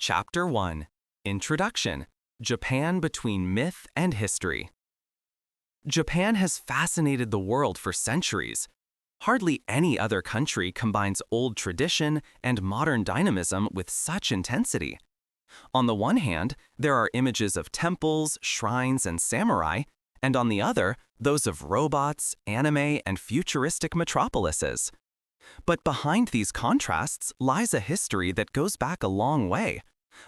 Chapter 1. Introduction. Japan Between Myth and History. Japan has fascinated the world for centuries. Hardly any other country combines old tradition and modern dynamism with such intensity. On the one hand, there are images of temples, shrines, and samurai, and on the other, those of robots, anime, and futuristic metropolises. But behind these contrasts lies a history that goes back a long way,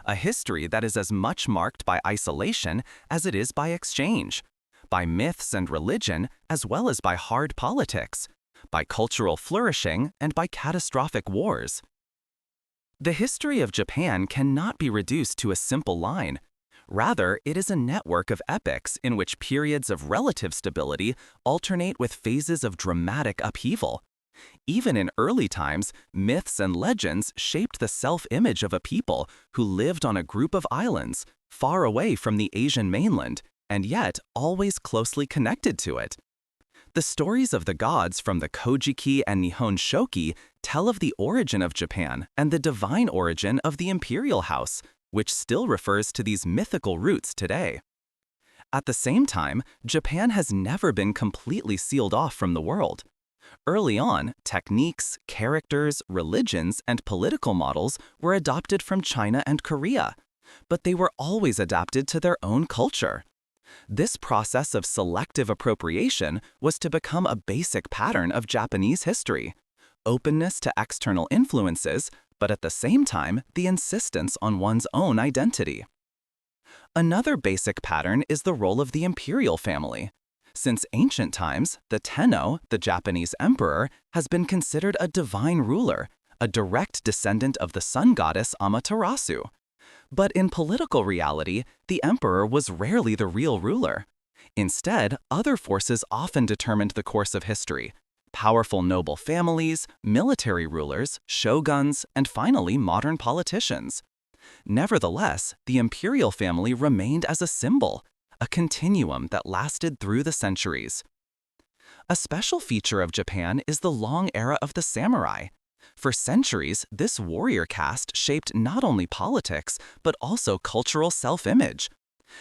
a history that is as much marked by isolation as it is by exchange, by myths and religion as well as by hard politics, by cultural flourishing and by catastrophic wars. The history of Japan cannot be reduced to a simple line. Rather, it is a network of epochs in which periods of relative stability alternate with phases of dramatic upheaval. Even in early times, myths and legends shaped the self-image of a people who lived on a group of islands, far away from the Asian mainland, and yet always closely connected to it. The stories of the gods from the Kojiki and Nihon Shoki tell of the origin of Japan and the divine origin of the imperial house, which still refers to these mythical roots today. At the same time, Japan has never been completely sealed off from the world. Early on, techniques, characters, religions, and political models were adopted from China and Korea, but they were always adapted to their own culture. This process of selective appropriation was to become a basic pattern of Japanese history: openness to external influences, but at the same time, the insistence on one's own identity. Another basic pattern is the role of the imperial family. Since ancient times, the Tenno, the Japanese emperor, has been considered a divine ruler, a direct descendant of the sun goddess Amaterasu. But in political reality, the emperor was rarely the real ruler. Instead, other forces often determined the course of history: powerful noble families, military rulers, shoguns, and finally modern politicians. Nevertheless, the imperial family remained as a symbol, a continuum that lasted through the centuries. A special feature of Japan is the long era of the samurai. For centuries, this warrior caste shaped not only politics, but also cultural self-image.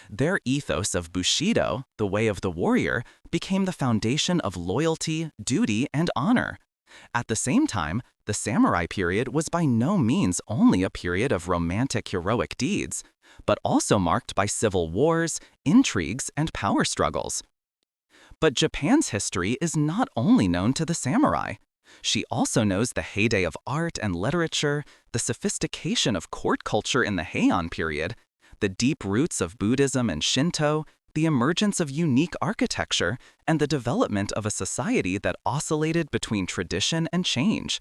Their ethos of Bushidō, the way of the warrior, became the foundation of loyalty, duty, and honor. At the same time, the samurai period was by no means only a period of romantic heroic deeds, but also marked by civil wars, intrigues, and power struggles. But Japan's history is not only known to the samurai. She also knows the heyday of art and literature, the sophistication of court culture in the Heian period, the deep roots of Buddhism and Shinto, the emergence of unique architecture, and the development of a society that oscillated between tradition and change.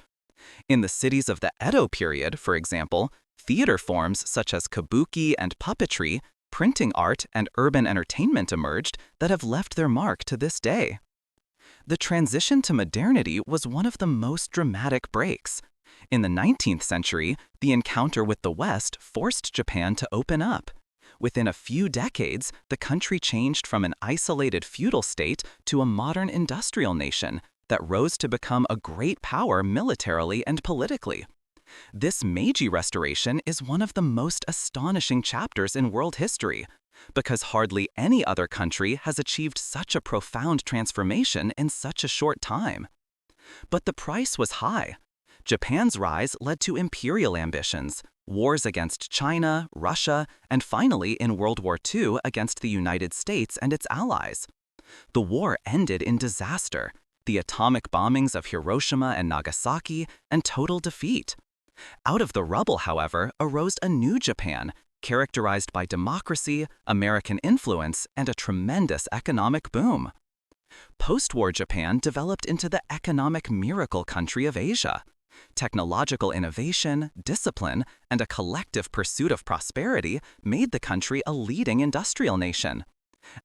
In the cities of the Edo period, for example, theater forms such as kabuki and puppetry, printing art, and urban entertainment emerged that have left their mark to this day. The transition to modernity was one of the most dramatic breaks. In the 19th century, the encounter with the West forced Japan to open up. Within a few decades, the country changed from an isolated feudal state to a modern industrial nation that rose to become a great power militarily and politically. This Meiji Restoration is one of the most astonishing chapters in world history, because hardly any other country has achieved such a profound transformation in such a short time. But the price was high. Japan's rise led to imperial ambitions, wars against China, Russia, and finally in World War II against the United States and its allies. The war ended in disaster: the atomic bombings of Hiroshima and Nagasaki, and total defeat. Out of the rubble, however, arose a new Japan, characterized by democracy, American influence, and a tremendous economic boom. Post-war Japan developed into the economic miracle country of Asia. Technological innovation, discipline, and a collective pursuit of prosperity made the country a leading industrial nation.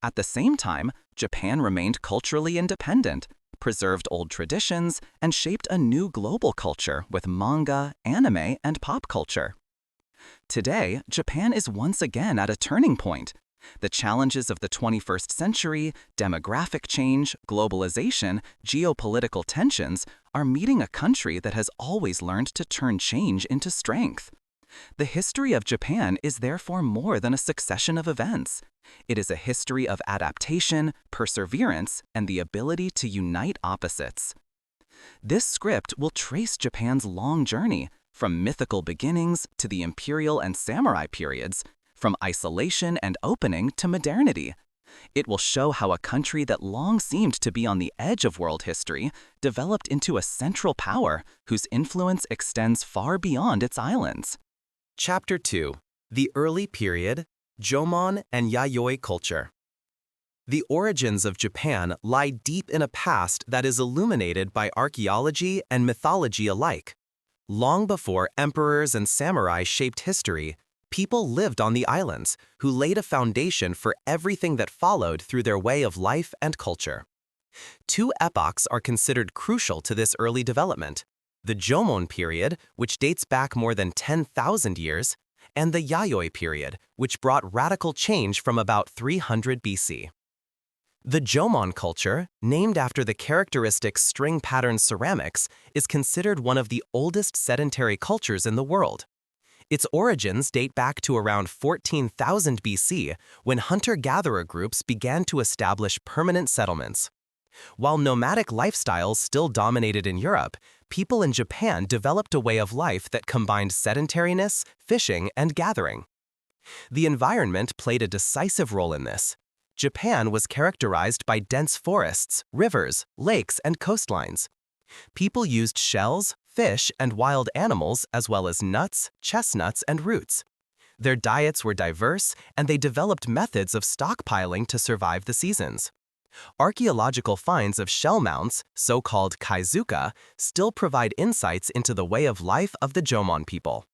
At the same time, Japan remained culturally independent, preserved old traditions, and shaped a new global culture with manga, anime, and pop culture. Today, Japan is once again at a turning point. The challenges of the 21st century, demographic change, globalization, geopolitical tensions, are meeting a country that has always learned to turn change into strength. The history of Japan is therefore more than a succession of events. It is a history of adaptation, perseverance, and the ability to unite opposites. This script will trace Japan's long journey, from mythical beginnings to the imperial and samurai periods, from isolation and opening to modernity. It will show how a country that long seemed to be on the edge of world history developed into a central power whose influence extends far beyond its islands. Chapter 2. The Early Period, Jomon and Yayoi Culture. The origins of Japan lie deep in a past that is illuminated by archaeology and mythology alike. Long before emperors and samurai shaped history, people lived on the islands who laid a foundation for everything that followed through their way of life and culture. Two epochs are considered crucial to this early development: the Jomon period, which dates back more than 10,000 years, and the Yayoi period, which brought radical change from about 300 BC. The Jomon culture, named after the characteristic string-pattern ceramics, is considered one of the oldest sedentary cultures in the world. Its origins date back to around 14,000 BC, when hunter-gatherer groups began to establish permanent settlements. While nomadic lifestyles still dominated in Europe, people in Japan developed a way of life that combined sedentariness, fishing, and gathering. The environment played a decisive role in this. Japan was characterized by dense forests, rivers, lakes, and coastlines. People used shells, fish, and wild animals, as well as nuts, chestnuts, and roots. Their diets were diverse, and they developed methods of stockpiling to survive the seasons. Archaeological finds of shell mounds, so-called kaizuka, still provide insights into the way of life of the Jomon people.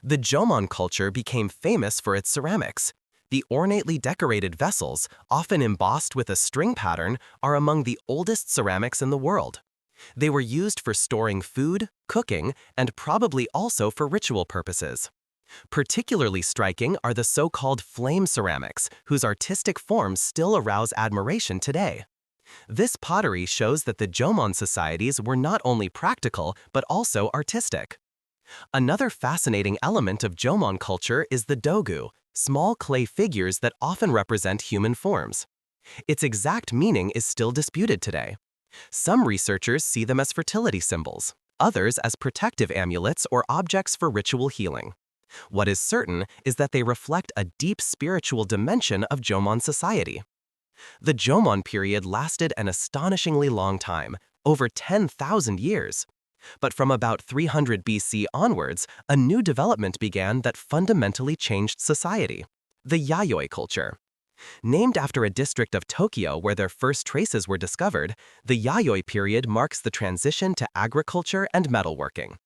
The Jomon culture became famous for its ceramics. The ornately decorated vessels, often embossed with a string pattern, are among the oldest ceramics in the world. They were used for storing food, cooking, and probably also for ritual purposes. Particularly striking are the so-called flame ceramics, whose artistic forms still arouse admiration today. This pottery shows that the Jomon societies were not only practical but also artistic. Another fascinating element of Jomon culture is the dogu, small clay figures that often represent human forms. Its exact meaning is still disputed today. Some researchers see them as fertility symbols, others as protective amulets or objects for ritual healing. What is certain is that they reflect a deep spiritual dimension of Jomon society. The Jomon period lasted an astonishingly long time, over 10,000 years. But from about 300 BC onwards, a new development began that fundamentally changed society: the Yayoi culture. Named after a district of Tokyo where their first traces were discovered, the Yayoi period marks the transition to agriculture and metalworking.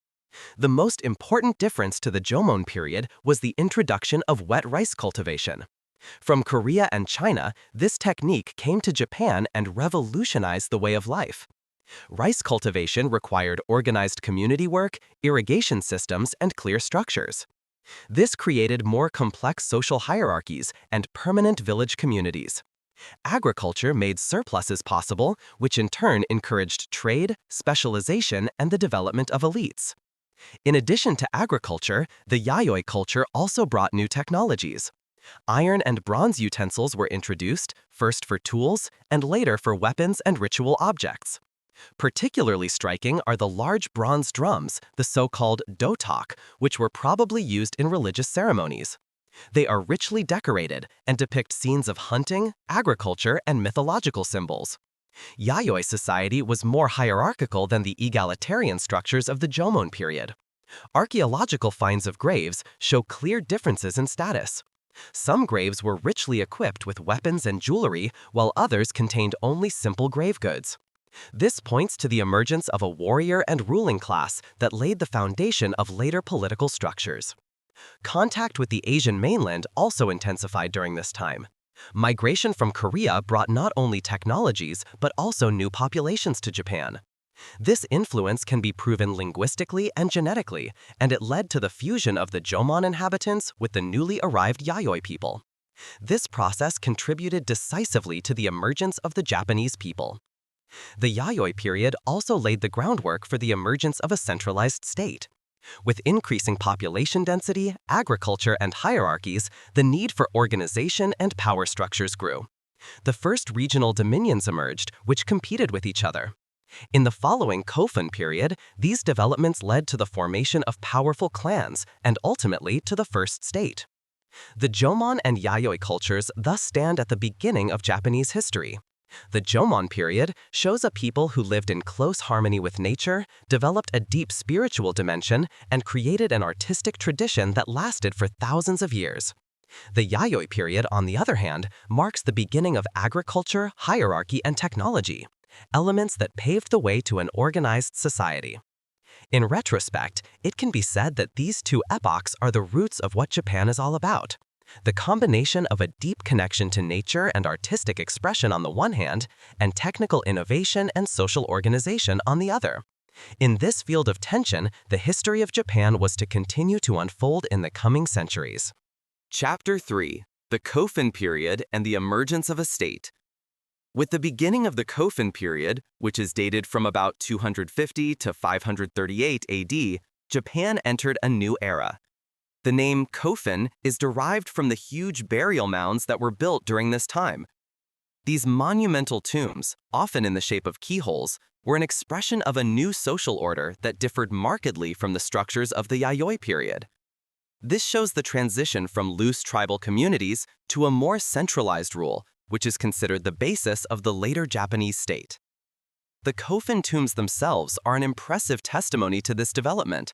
The most important difference to the Jomon period was the introduction of wet rice cultivation. From Korea and China, this technique came to Japan and revolutionized the way of life. Rice cultivation required organized community work, irrigation systems, and clear structures. This created more complex social hierarchies and permanent village communities. Agriculture made surpluses possible, which in turn encouraged trade, specialization, and the development of elites. In addition to agriculture, the Yayoi culture also brought new technologies. Iron and bronze utensils were introduced, first for tools and later for weapons and ritual objects. Particularly striking are the large bronze drums, the so-called dotok, which were probably used in religious ceremonies. They are richly decorated and depict scenes of hunting, agriculture, and mythological symbols. Yayoi society was more hierarchical than the egalitarian structures of the Jomon period. Archaeological finds of graves show clear differences in status. Some graves were richly equipped with weapons and jewelry, while others contained only simple grave goods. This points to the emergence of a warrior and ruling class that laid the foundation of later political structures. Contact with the Asian mainland also intensified during this time. Migration from Korea brought not only technologies, but also new populations to Japan. This influence can be proven linguistically and genetically, and it led to the fusion of the Jomon inhabitants with the newly arrived Yayoi people. This process contributed decisively to the emergence of the Japanese people. The Yayoi period also laid the groundwork for the emergence of a centralized state. With increasing population density, agriculture, and hierarchies, the need for organization and power structures grew. The first regional dominions emerged, which competed with each other. In the following Kofun period, these developments led to the formation of powerful clans and ultimately to the first state. The Jomon and Yayoi cultures thus stand at the beginning of Japanese history. The Jomon period shows a people who lived in close harmony with nature, developed a deep spiritual dimension, and created an artistic tradition that lasted for thousands of years. The Yayoi period, on the other hand, marks the beginning of agriculture, hierarchy, and technology, elements that paved the way to an organized society. In retrospect, it can be said that these two epochs are the roots of what Japan is all about. The combination of a deep connection to nature and artistic expression on the one hand, and technical innovation and social organization on the other. In this field of tension, the history of Japan was to continue to unfold in the coming centuries. Chapter 3: The Kofun Period and the Emergence of a State. With the beginning of the Kofun period, which is dated from about 250 to 538 AD, Japan entered a new era. The name Kofun is derived from the huge burial mounds that were built during this time. These monumental tombs, often in the shape of keyholes, were an expression of a new social order that differed markedly from the structures of the Yayoi period. This shows the transition from loose tribal communities to a more centralized rule, which is considered the basis of the later Japanese state. The Kofun tombs themselves are an impressive testimony to this development.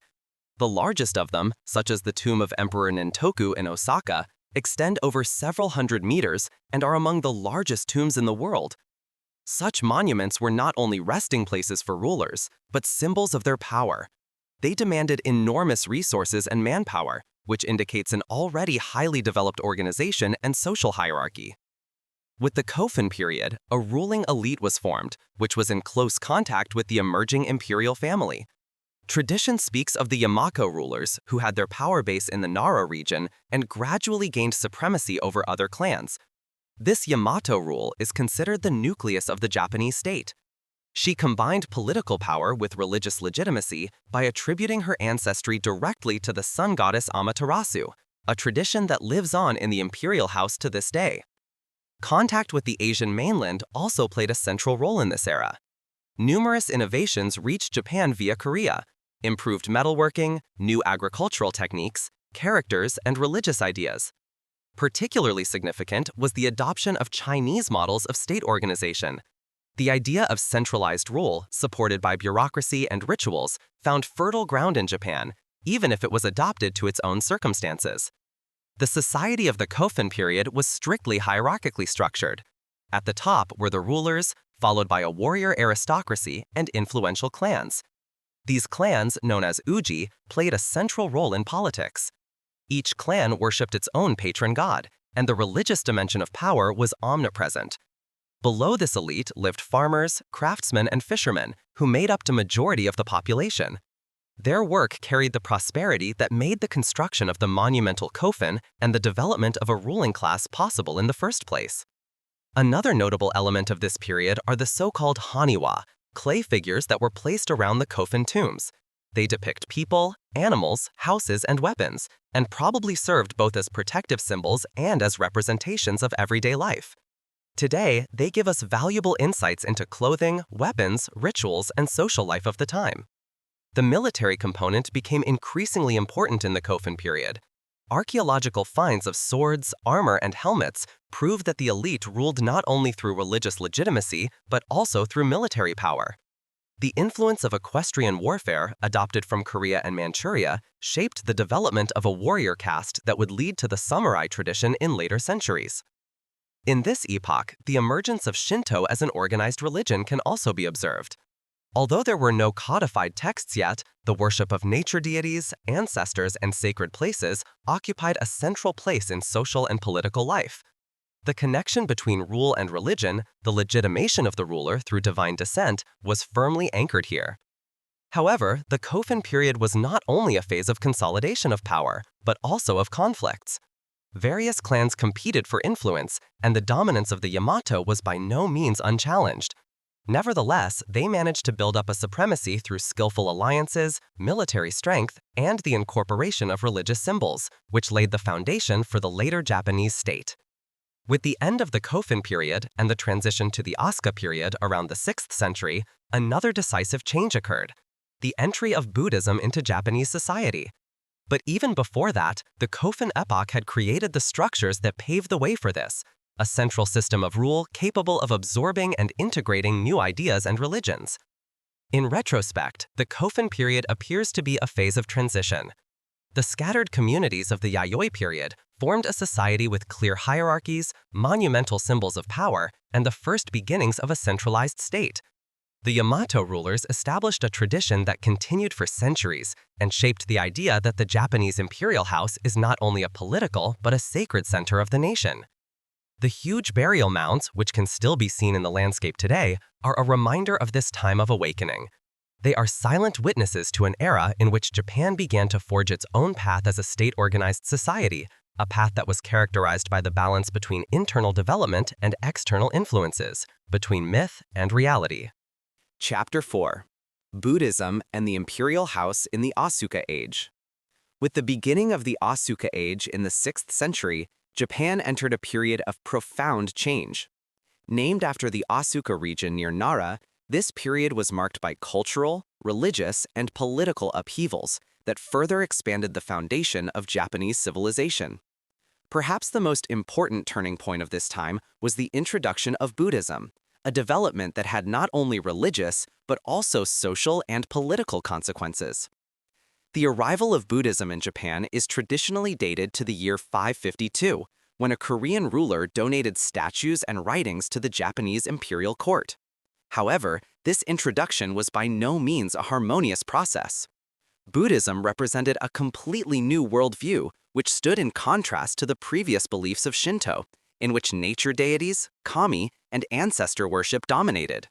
The largest of them, such as the tomb of Emperor Nintoku in Osaka, extend over several hundred meters and are among the largest tombs in the world. Such monuments were not only resting places for rulers, but symbols of their power. They demanded enormous resources and manpower, which indicates an already highly developed organization and social hierarchy. With the Kofun period, a ruling elite was formed, which was in close contact with the emerging imperial family. Tradition speaks of the Yamato rulers, who had their power base in the Nara region and gradually gained supremacy over other clans. This Yamato rule is considered the nucleus of the Japanese state. She combined political power with religious legitimacy by attributing her ancestry directly to the sun goddess Amaterasu, a tradition that lives on in the imperial house to this day. Contact with the Asian mainland also played a central role in this era. Numerous innovations reached Japan via Korea: improved metalworking, new agricultural techniques, characters, and religious ideas. Particularly significant was the adoption of Chinese models of state organization. The idea of centralized rule, supported by bureaucracy and rituals, found fertile ground in Japan, even if it was adopted to its own circumstances. The society of the Kofun period was strictly hierarchically structured. At the top were the rulers, followed by a warrior aristocracy and influential clans. These clans, known as uji, played a central role in politics. Each clan worshipped its own patron god, and the religious dimension of power was omnipresent. Below this elite lived farmers, craftsmen, and fishermen, who made up the majority of the population. Their work carried the prosperity that made the construction of the monumental Kofun and the development of a ruling class possible in the first place. Another notable element of this period are the so-called haniwa, clay figures that were placed around the Kofun tombs. They depict people, animals, houses, and weapons, and probably served both as protective symbols and as representations of everyday life. Today, they give us valuable insights into clothing, weapons, rituals, and social life of the time. The military component became increasingly important in the Kofun period. Archaeological finds of swords, armor, and helmets prove that the elite ruled not only through religious legitimacy, but also through military power. The influence of equestrian warfare, adopted from Korea and Manchuria, shaped the development of a warrior caste that would lead to the samurai tradition in later centuries. In this epoch, the emergence of Shinto as an organized religion can also be observed. Although there were no codified texts yet, the worship of nature deities, ancestors, and sacred places occupied a central place in social and political life. The connection between rule and religion, the legitimation of the ruler through divine descent, was firmly anchored here. However, the Kofun period was not only a phase of consolidation of power, but also of conflicts. Various clans competed for influence, and the dominance of the Yamato was by no means unchallenged. Nevertheless, they managed to build up a supremacy through skillful alliances, military strength, and the incorporation of religious symbols, which laid the foundation for the later Japanese state. With the end of the Kofun period and the transition to the Asuka period around the 6th century, another decisive change occurred: the entry of Buddhism into Japanese society. But even before that, the Kofun epoch had created the structures that paved the way for this: a central system of rule capable of absorbing and integrating new ideas and religions. In retrospect, the Kofun period appears to be a phase of transition. The scattered communities of the Yayoi period formed a society with clear hierarchies, monumental symbols of power, and the first beginnings of a centralized state. The Yamato rulers established a tradition that continued for centuries and shaped the idea that the Japanese imperial house is not only a political but a sacred center of the nation. The huge burial mounds, which can still be seen in the landscape today, are a reminder of this time of awakening. They are silent witnesses to an era in which Japan began to forge its own path as a state-organized society, a path that was characterized by the balance between internal development and external influences, between myth and reality. Chapter 4. Buddhism and the Imperial House in the Asuka Age. With the beginning of the Asuka Age in the 6th century, Japan entered a period of profound change. Named after the Asuka region near Nara, this period was marked by cultural, religious, and political upheavals that further expanded the foundation of Japanese civilization. Perhaps the most important turning point of this time was the introduction of Buddhism, a development that had not only religious but also social and political consequences. The arrival of Buddhism in Japan is traditionally dated to the year 552, when a Korean ruler donated statues and writings to the Japanese imperial court. However, this introduction was by no means a harmonious process. Buddhism represented a completely new worldview, which stood in contrast to the previous beliefs of Shinto, in which nature deities, kami, and ancestor worship dominated.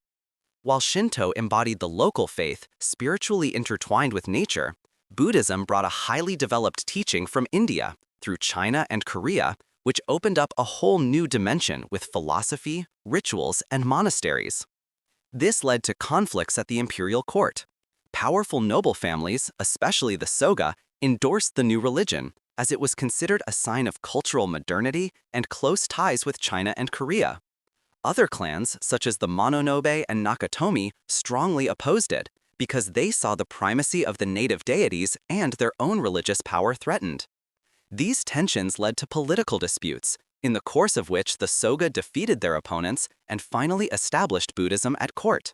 While Shinto embodied the local faith, spiritually intertwined with nature, Buddhism brought a highly developed teaching from India through China and Korea, which opened up a whole new dimension with philosophy, rituals, and monasteries. This led to conflicts at the imperial court. Powerful noble families, especially the Soga, endorsed the new religion, as it was considered a sign of cultural modernity and close ties with China and Korea. Other clans, such as the Mononobe and Nakatomi, strongly opposed it, because they saw the primacy of the native deities and their own religious power threatened. These tensions led to political disputes, in the course of which the Soga defeated their opponents and finally established Buddhism at court.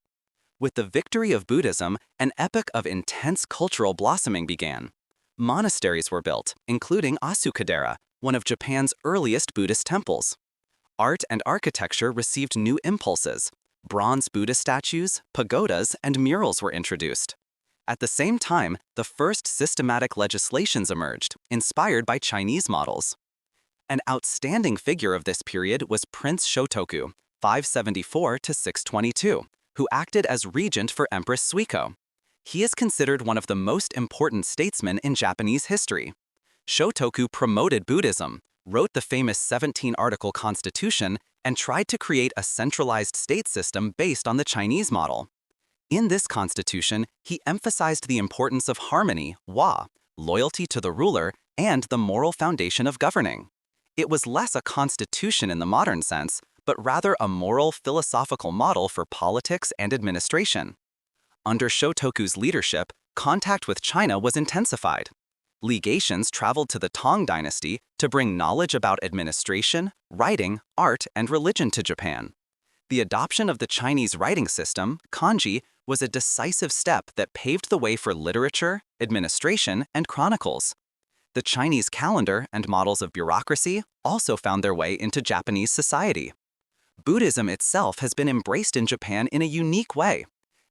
With the victory of Buddhism, an epoch of intense cultural blossoming began. Monasteries were built, including Asukadera, one of Japan's earliest Buddhist temples. Art and architecture received new impulses. Bronze Buddha statues, pagodas, and murals were introduced. At the same time, the first systematic legislations emerged, inspired by Chinese models. An outstanding figure of this period was Prince Shotoku, 574 to 622, who acted as regent for Empress Suiko. He is considered one of the most important statesmen in Japanese history. Shotoku promoted Buddhism, wrote the famous 17-article constitution, and tried to create a centralized state system based on the Chinese model. In this constitution, he emphasized the importance of harmony, loyalty to the ruler, and the moral foundation of governing. It was less a constitution in the modern sense, but rather a moral, philosophical model for politics and administration. Under Shotoku's leadership, contact with China was intensified. Legations traveled to the Tang dynasty to bring knowledge about administration, writing, art, and religion to Japan. The adoption of the Chinese writing system, kanji, was a decisive step that paved the way for literature, administration, and chronicles. The Chinese calendar and models of bureaucracy also found their way into Japanese society. Buddhism itself has been embraced in Japan in a unique way.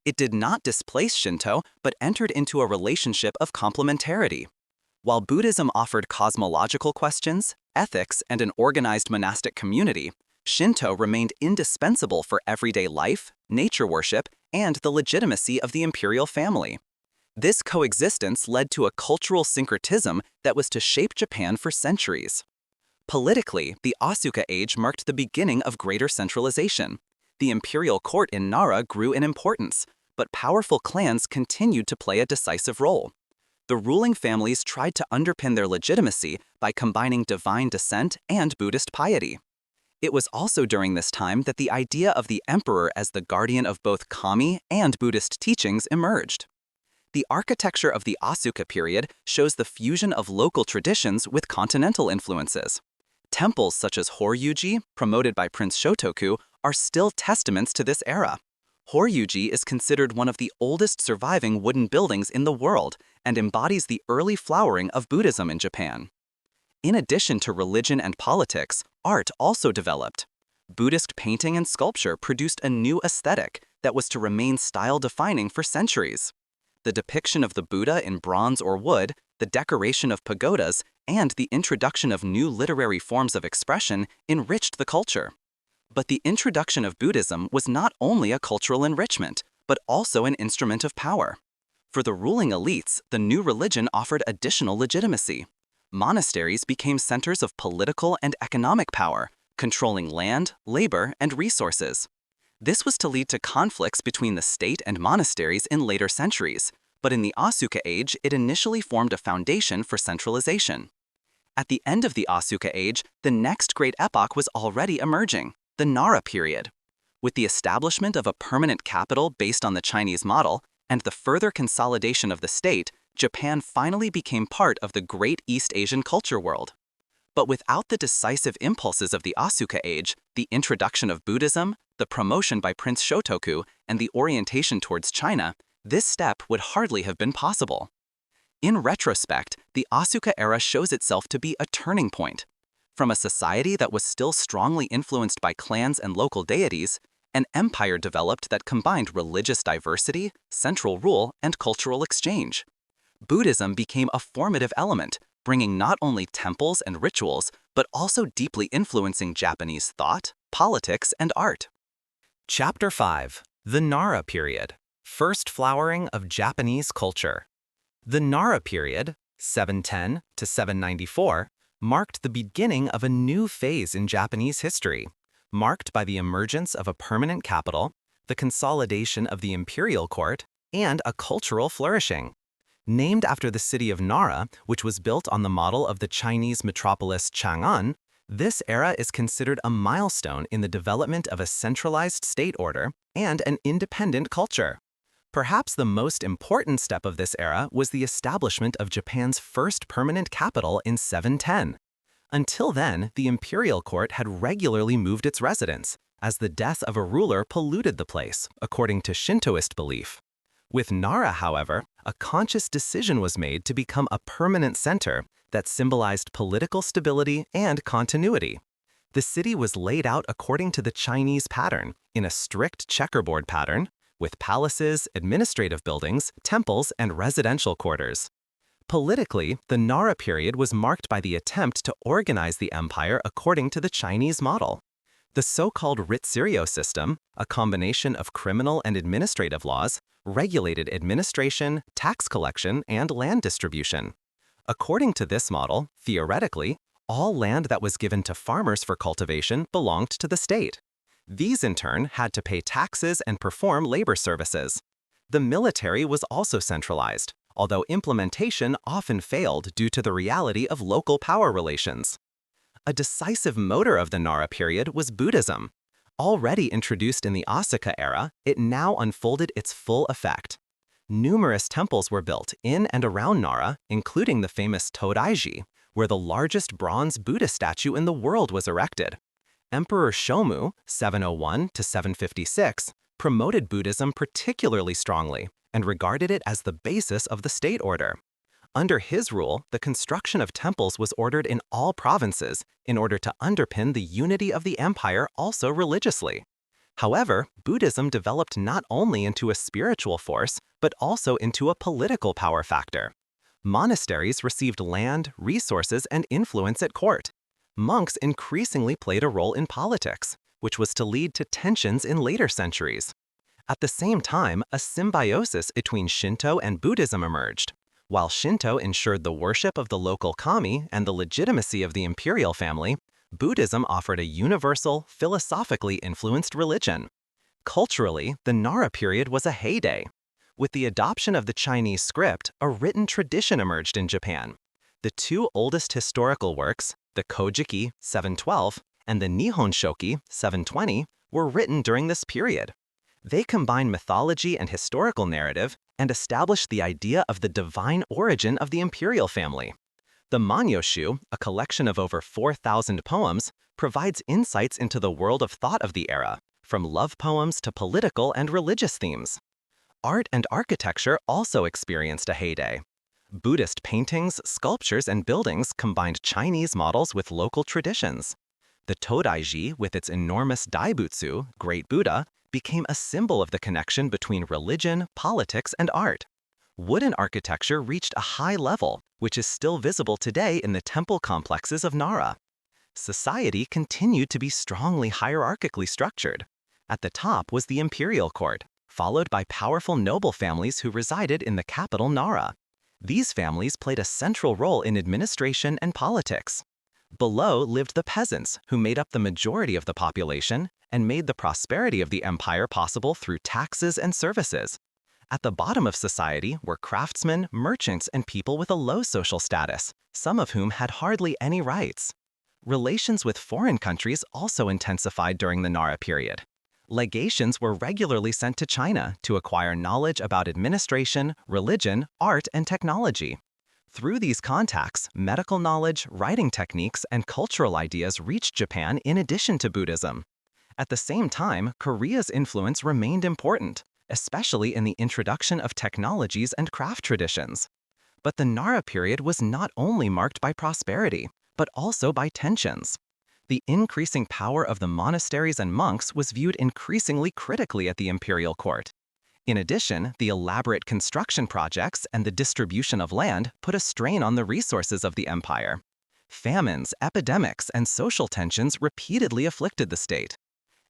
It did not displace Shinto, but entered into a relationship of complementarity. While Buddhism offered cosmological questions, ethics, and an organized monastic community, Shinto remained indispensable for everyday life, nature worship, and the legitimacy of the imperial family. This coexistence led to a cultural syncretism that was to shape Japan for centuries. Politically, the Asuka Age marked the beginning of greater centralization. The imperial court in Nara grew in importance, but powerful clans continued to play a decisive role. The ruling families tried to underpin their legitimacy by combining divine descent and Buddhist piety. It was also during this time that the idea of the emperor as the guardian of both kami and Buddhist teachings emerged. The architecture of the Asuka period shows the fusion of local traditions with continental influences. Temples such as Horyuji, promoted by Prince Shotoku, are still testaments to this era. Horyuji is considered one of the oldest surviving wooden buildings in the world and embodies the early flowering of Buddhism in Japan. In addition to religion and politics, art also developed. Buddhist painting and sculpture produced a new aesthetic that was to remain style-defining for centuries. The depiction of the Buddha in bronze or wood, the decoration of pagodas, and the introduction of new literary forms of expression enriched the culture. But the introduction of Buddhism was not only a cultural enrichment, but also an instrument of power. For the ruling elites, the new religion offered additional legitimacy. Monasteries became centers of political and economic power, controlling land, labor, and resources. This was to lead to conflicts between the state and monasteries in later centuries, but in the Asuka age, it initially formed a foundation for centralization. At the end of the Asuka age, the next great epoch was already emerging, the Nara period. With the establishment of a permanent capital based on the Chinese model and the further consolidation of the state, Japan finally became part of the great East Asian culture world. But without the decisive impulses of the Asuka age, the introduction of Buddhism, the promotion by Prince Shotoku, and the orientation towards China, this step would hardly have been possible. In retrospect, the Asuka era shows itself to be a turning point. From a society that was still strongly influenced by clans and local deities, an empire developed that combined religious diversity, central rule, and cultural exchange. Buddhism became a formative element, bringing not only temples and rituals, but also deeply influencing Japanese thought, politics, and art. Chapter 5. The Nara Period. First flowering of Japanese culture. The Nara period, 710 to 794, marked the beginning of a new phase in Japanese history, marked by the emergence of a permanent capital, the consolidation of the imperial court, and a cultural flourishing. Named after the city of Nara, which was built on the model of the Chinese metropolis Chang'an, this era is considered a milestone in the development of a centralized state order and an independent culture. Perhaps the most important step of this era was the establishment of Japan's first permanent capital in 710. Until then, the imperial court had regularly moved its residence, as the death of a ruler polluted the place, according to Shintoist belief. With Nara, however, a conscious decision was made to become a permanent center that symbolized political stability and continuity. The city was laid out according to the Chinese pattern, in a strict checkerboard pattern, with palaces, administrative buildings, temples, and residential quarters. Politically, the Nara period was marked by the attempt to organize the empire according to the Chinese model. The so-called Ritsuryo system, a combination of criminal and administrative laws, regulated administration, tax collection, and land distribution. According to this model, theoretically, all land that was given to farmers for cultivation belonged to the state. These, in turn, had to pay taxes and perform labor services. The military was also centralized, although implementation often failed due to the reality of local power relations. A decisive motor of the Nara period was Buddhism. Already introduced in the Asuka era, it now unfolded its full effect. Numerous temples were built in and around Nara, including the famous Todaiji, where the largest bronze Buddha statue in the world was erected. Emperor Shomu, 701 to 756, promoted Buddhism particularly strongly and regarded it as the basis of the state order. Under his rule, the construction of temples was ordered in all provinces in order to underpin the unity of the empire also religiously. However, Buddhism developed not only into a spiritual force, but also into a political power factor. Monasteries received land, resources, and influence at court. Monks increasingly played a role in politics, which was to lead to tensions in later centuries. At the same time, a symbiosis between Shinto and Buddhism emerged. While Shinto ensured the worship of the local kami and the legitimacy of the imperial family, Buddhism offered a universal, philosophically influenced religion. Culturally, the Nara period was a heyday. With the adoption of the Chinese script, a written tradition emerged in Japan. The two oldest historical works, the Kojiki 712 and the Nihon Shoki 720, were written during this period. They combine mythology and historical narrative and established the idea of the divine origin of the imperial family. The Manyoshu, a collection of over 4,000 poems, provides insights into the world of thought of the era, from love poems to political and religious themes. Art and architecture also experienced a heyday. Buddhist paintings, sculptures, and buildings combined Chinese models with local traditions. The Todaiji, with its enormous Daibutsu, Great Buddha, became a symbol of the connection between religion, politics, and art. Wooden architecture reached a high level, which is still visible today in the temple complexes of Nara. Society continued to be strongly hierarchically structured. At the top was the imperial court, followed by powerful noble families who resided in the capital Nara. These families played a central role in administration and politics. Below lived the peasants, who made up the majority of the population and made the prosperity of the empire possible through taxes and services. At the bottom of society were craftsmen, merchants, and people with a low social status, some of whom had hardly any rights. Relations with foreign countries also intensified during the Nara period. Legations were regularly sent to China to acquire knowledge about administration, religion, art, and technology. Through these contacts, medical knowledge, writing techniques, and cultural ideas reached Japan in addition to Buddhism. At the same time, Korea's influence remained important, especially in the introduction of technologies and craft traditions. But the Nara period was not only marked by prosperity, but also by tensions. The increasing power of the monasteries and monks was viewed increasingly critically at the imperial court. In addition, the elaborate construction projects and the distribution of land put a strain on the resources of the empire. Famines, epidemics, and social tensions repeatedly afflicted the state.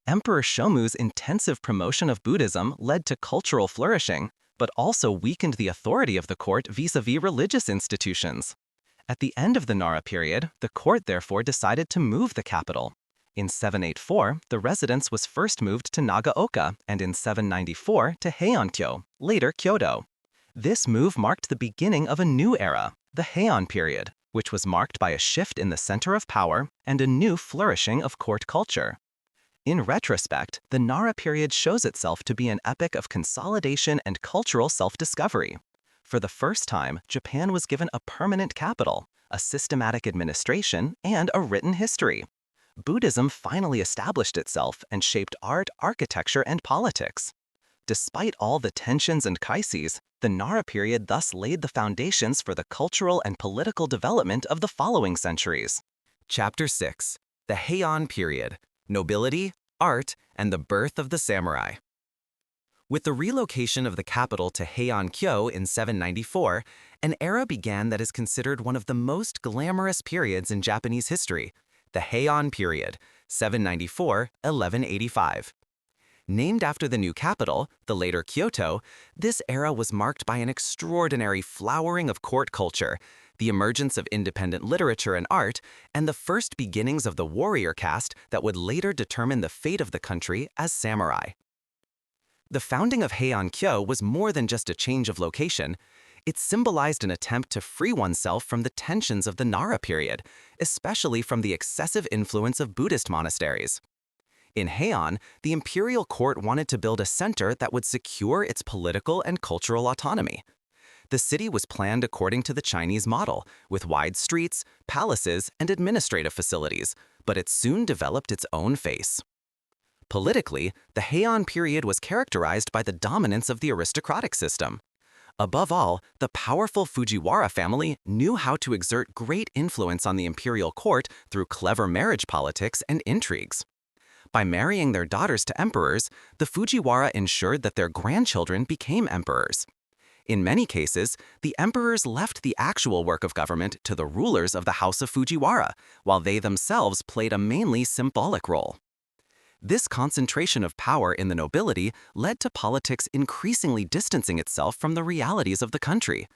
Emperor Shomu's intensive promotion of Buddhism led to cultural flourishing, but also weakened the authority of the court vis-à-vis religious institutions. At the end of the Nara period, the court therefore decided to move the capital. In 784, the residence was first moved to Nagaoka, and in 794 to Heian-kyo, later Kyoto. This move marked the beginning of a new era, the Heian period, which was marked by a shift in the center of power and a new flourishing of court culture. In retrospect, the Nara period shows itself to be an epoch of consolidation and cultural self-discovery. For the first time, Japan was given a permanent capital, a systematic administration, and a written history. Buddhism finally established itself and shaped art, architecture, and politics. Despite all the tensions and crises, the Nara period thus laid the foundations for the cultural and political development of the following centuries. Chapter 6. The Heian period: Nobility, Art, and the Birth of the Samurai. With the relocation of the capital to Heian-kyo in 794, an era began that is considered one of the most glamorous periods in Japanese history, the Heian period, 794–1185. Named after the new capital, the later Kyoto, this era was marked by an extraordinary flowering of court culture, the emergence of independent literature and art, and the first beginnings of the warrior caste that would later determine the fate of the country as samurai. The founding of Heian-kyo was more than just a change of location. It symbolized an attempt to free oneself from the tensions of the Nara period, especially from the excessive influence of Buddhist monasteries. In Heian, the imperial court wanted to build a center that would secure its political and cultural autonomy. The city was planned according to the Chinese model, with wide streets, palaces, and administrative facilities, but it soon developed its own face. Politically, the Heian period was characterized by the dominance of the aristocratic system. Above all, the powerful Fujiwara family knew how to exert great influence on the imperial court through clever marriage politics and intrigues. By marrying their daughters to emperors, the Fujiwara ensured that their grandchildren became emperors. In many cases, the emperors left the actual work of government to the rulers of the House of Fujiwara, while they themselves played a mainly symbolic role. This concentration of power in the nobility led to politics increasingly distancing itself from the realities of the country.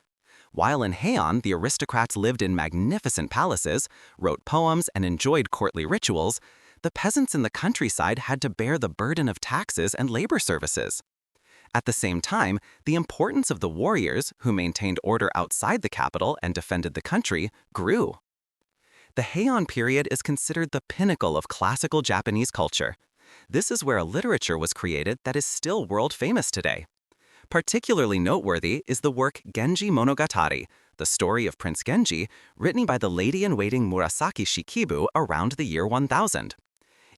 While in Heian the aristocrats lived in magnificent palaces, wrote poems, and enjoyed courtly rituals, the peasants in the countryside had to bear the burden of taxes and labor services. At the same time, the importance of the warriors, who maintained order outside the capital and defended the country, grew. The Heian period is considered the pinnacle of classical Japanese culture. This is where a literature was created that is still world famous today. Particularly noteworthy is the work Genji Monogatari, the story of Prince Genji, written by the lady-in-waiting Murasaki Shikibu around the year 1000.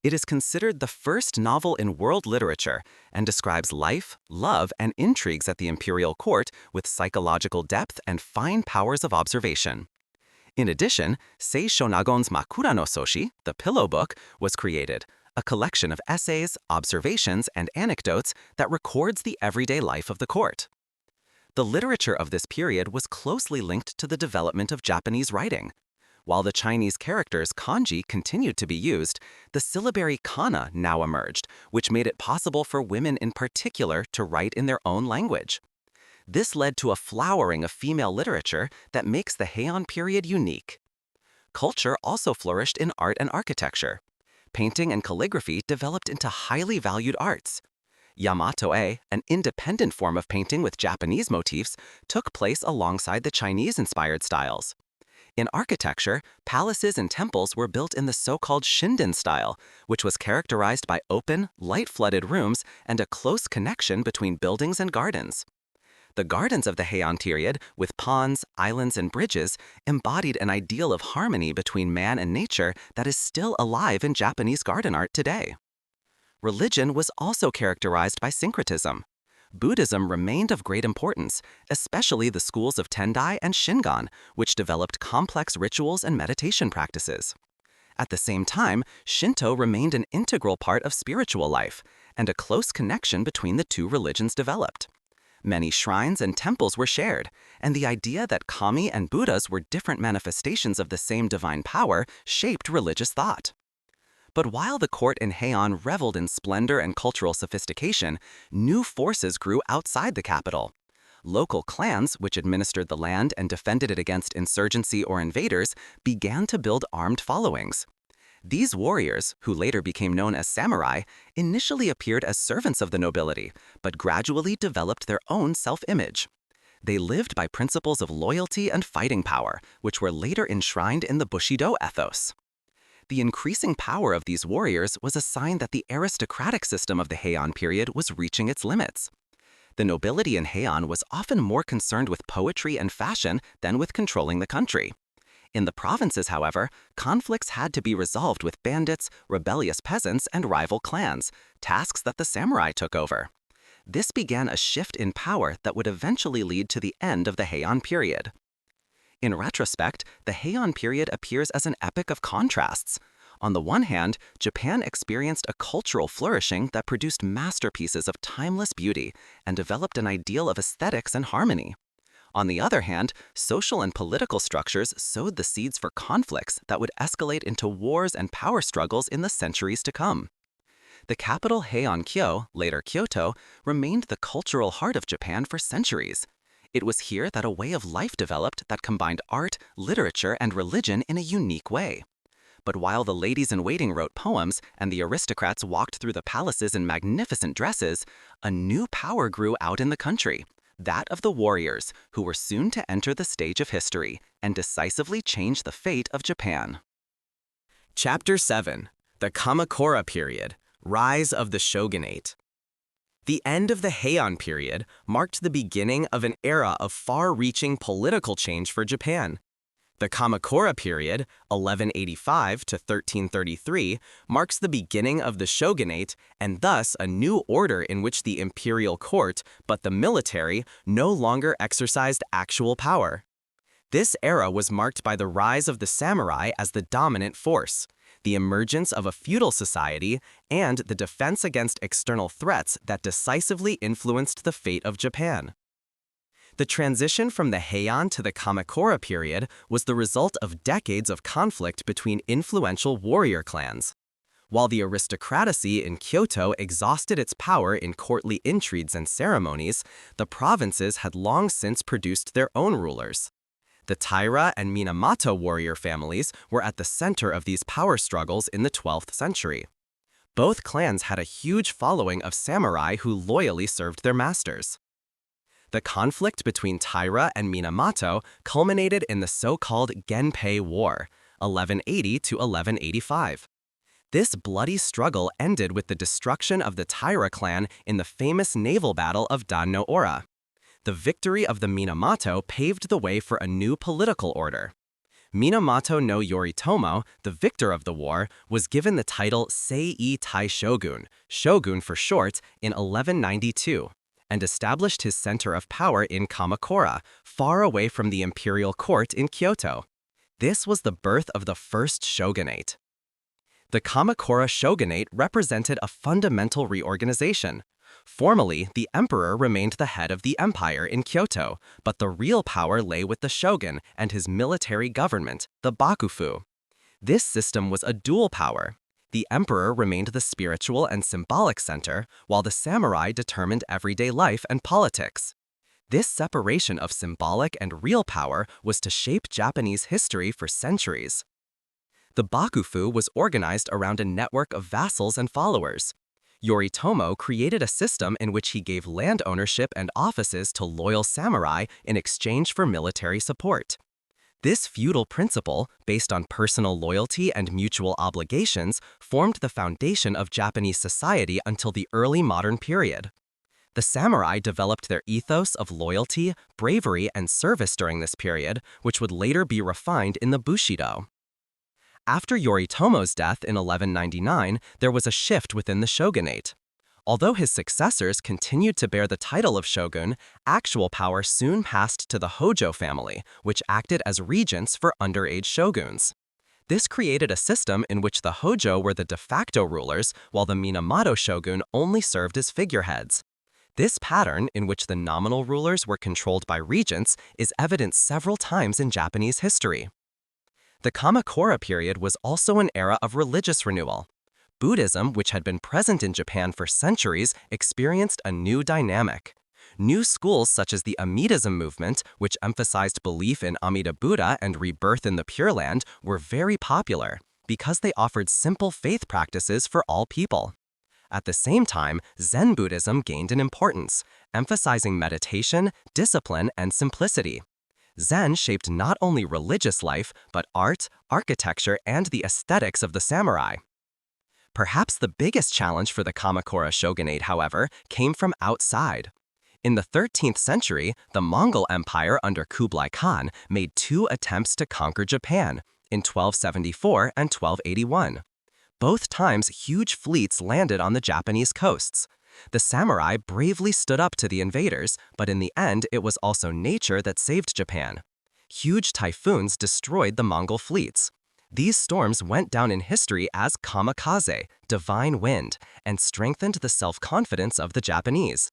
It is considered the first novel in world literature and describes life, love, and intrigues at the imperial court with psychological depth and fine powers of observation. In addition, Sei Shonagon's Makura no Soshi, the Pillow Book, was created, a collection of essays, observations, and anecdotes that records the everyday life of the court. The literature of this period was closely linked to the development of Japanese writing. While the Chinese characters kanji continued to be used, the syllabary kana now emerged, which made it possible for women in particular to write in their own language. This led to a flowering of female literature that makes the Heian period unique. Culture also flourished in art and architecture. Painting and calligraphy developed into highly valued arts. Yamato-e, an independent form of painting with Japanese motifs, took place alongside the Chinese-inspired styles. In architecture, palaces and temples were built in the so-called Shinden style, which was characterized by open, light-flooded rooms and a close connection between buildings and gardens. The gardens of the Heian period, with ponds, islands, and bridges, embodied an ideal of harmony between man and nature that is still alive in Japanese garden art today. Religion was also characterized by syncretism. Buddhism remained of great importance, especially the schools of Tendai and Shingon, which developed complex rituals and meditation practices. At the same time, Shinto remained an integral part of spiritual life, and a close connection between the two religions developed. Many shrines and temples were shared, and the idea that kami and Buddhas were different manifestations of the same divine power shaped religious thought. But while the court in Heian reveled in splendor and cultural sophistication, new forces grew outside the capital. Local clans, which administered the land and defended it against insurgency or invaders, began to build armed followings. These warriors, who later became known as samurai, initially appeared as servants of the nobility, but gradually developed their own self-image. They lived by principles of loyalty and fighting power, which were later enshrined in the Bushidō ethos. The increasing power of these warriors was a sign that the aristocratic system of the Heian period was reaching its limits. The nobility in Heian was often more concerned with poetry and fashion than with controlling the country. In the provinces, however, conflicts had to be resolved with bandits, rebellious peasants, and rival clans, tasks that the samurai took over. This began a shift in power that would eventually lead to the end of the Heian period. In retrospect, the Heian period appears as an epic of contrasts. On the one hand, Japan experienced a cultural flourishing that produced masterpieces of timeless beauty and developed an ideal of aesthetics and harmony. On the other hand, social and political structures sowed the seeds for conflicts that would escalate into wars and power struggles in the centuries to come. The capital Heian-kyo, later Kyoto, remained the cultural heart of Japan for centuries. It was here that a way of life developed that combined art, literature, and religion in a unique way. But while the ladies-in-waiting wrote poems and the aristocrats walked through the palaces in magnificent dresses, a new power grew out in the country, that of the warriors, who were soon to enter the stage of history and decisively change the fate of Japan. Chapter 7. The Kamakura Period, Rise of the Shogunate. The end of the Heian period marked the beginning of an era of far-reaching political change for Japan. The Kamakura period, 1185 to 1333, marks the beginning of the shogunate and thus a new order in which the imperial court, but the military, no longer exercised actual power. This era was marked by the rise of the samurai as the dominant force, the emergence of a feudal society, and the defense against external threats that decisively influenced the fate of Japan. The transition from the Heian to the Kamakura period was the result of decades of conflict between influential warrior clans. While the aristocracy in Kyoto exhausted its power in courtly intrigues and ceremonies, the provinces had long since produced their own rulers. The Taira and Minamoto warrior families were at the center of these power struggles in the 12th century. Both clans had a huge following of samurai who loyally served their masters. The conflict between Taira and Minamoto culminated in the so-called Genpei War, 1180 to 1185. This bloody struggle ended with the destruction of the Taira clan in the famous naval battle of Dan no Ora. The victory of the Minamoto paved the way for a new political order. Minamoto no Yoritomo, the victor of the war, was given the title Sei Tai Shogun, shogun for short, in 1192, and established his center of power in Kamakura, far away from the imperial court in Kyoto. This was the birth of the first shogunate. The Kamakura shogunate represented a fundamental reorganization. Formally, the emperor remained the head of the empire in Kyoto, but the real power lay with the shogun and his military government, the bakufu. This system was a dual power. The emperor remained the spiritual and symbolic center, while the samurai determined everyday life and politics. This separation of symbolic and real power was to shape Japanese history for centuries. The bakufu was organized around a network of vassals and followers. Yoritomo created a system in which he gave land ownership and offices to loyal samurai in exchange for military support. This feudal principle, based on personal loyalty and mutual obligations, formed the foundation of Japanese society until the early modern period. The samurai developed their ethos of loyalty, bravery, and service during this period, which would later be refined in the Bushidō. After Yoritomo's death in 1199, there was a shift within the shogunate. Although his successors continued to bear the title of shogun, actual power soon passed to the Hojo family, which acted as regents for underage shoguns. This created a system in which the Hojo were the de facto rulers, while the Minamoto shogun only served as figureheads. This pattern, in which the nominal rulers were controlled by regents, is evident several times in Japanese history. The Kamakura period was also an era of religious renewal. Buddhism, which had been present in Japan for centuries, experienced a new dynamic. New schools such as the Amitism movement, which emphasized belief in Amida Buddha and rebirth in the Pure Land, were very popular because they offered simple faith practices for all people. At the same time, Zen Buddhism gained in importance, emphasizing meditation, discipline, and simplicity. Zen shaped not only religious life, but art, architecture, and the aesthetics of the samurai. Perhaps the biggest challenge for the Kamakura shogunate, however, came from outside. In the 13th century, the Mongol Empire under Kublai Khan made two attempts to conquer Japan, in 1274 and 1281. Both times, huge fleets landed on the Japanese coasts. The samurai bravely stood up to the invaders, but in the end it was also nature that saved Japan. Huge typhoons destroyed the Mongol fleets. These storms went down in history as kamikaze, divine wind, and strengthened the self-confidence of the Japanese.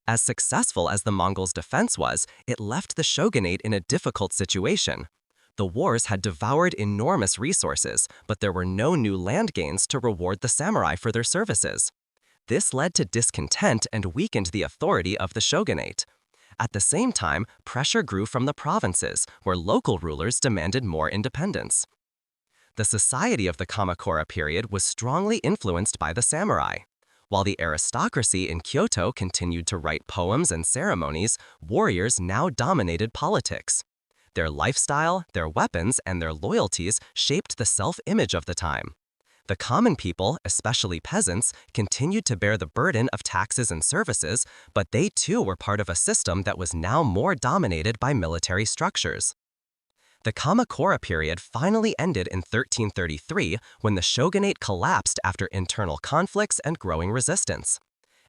As successful as the Mongols' defense was, it left the shogunate in a difficult situation. The wars had devoured enormous resources, but there were no new land gains to reward the samurai for their services. This led to discontent and weakened the authority of the shogunate. At the same time, pressure grew from the provinces, where local rulers demanded more independence. The society of the Kamakura period was strongly influenced by the samurai. While the aristocracy in Kyoto continued to write poems and ceremonies, warriors now dominated politics. Their lifestyle, their weapons, and their loyalties shaped the self-image of the time. The common people, especially peasants, continued to bear the burden of taxes and services, but they too were part of a system that was now more dominated by military structures. The Kamakura period finally ended in 1333 when the shogunate collapsed after internal conflicts and growing resistance.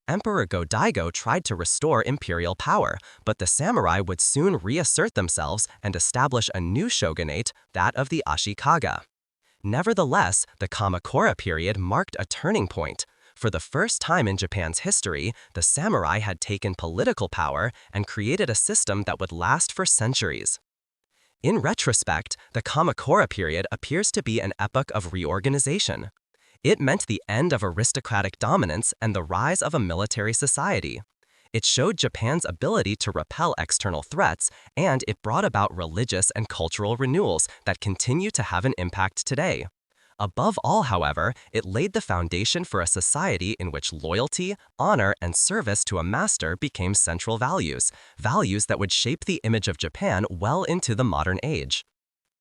Emperor Go-Daigo tried to restore imperial power, but the samurai would soon reassert themselves and establish a new shogunate, that of the Ashikaga. Nevertheless, the Kamakura period marked a turning point. For the first time in Japan's history, the samurai had taken political power and created a system that would last for centuries. In retrospect, the Kamakura period appears to be an epoch of reorganization. It meant the end of aristocratic dominance and the rise of a military society. It showed Japan's ability to repel external threats, and it brought about religious and cultural renewals that continue to have an impact today. Above all, however, it laid the foundation for a society in which loyalty, honor, and service to a master became central values, values that would shape the image of Japan well into the modern age.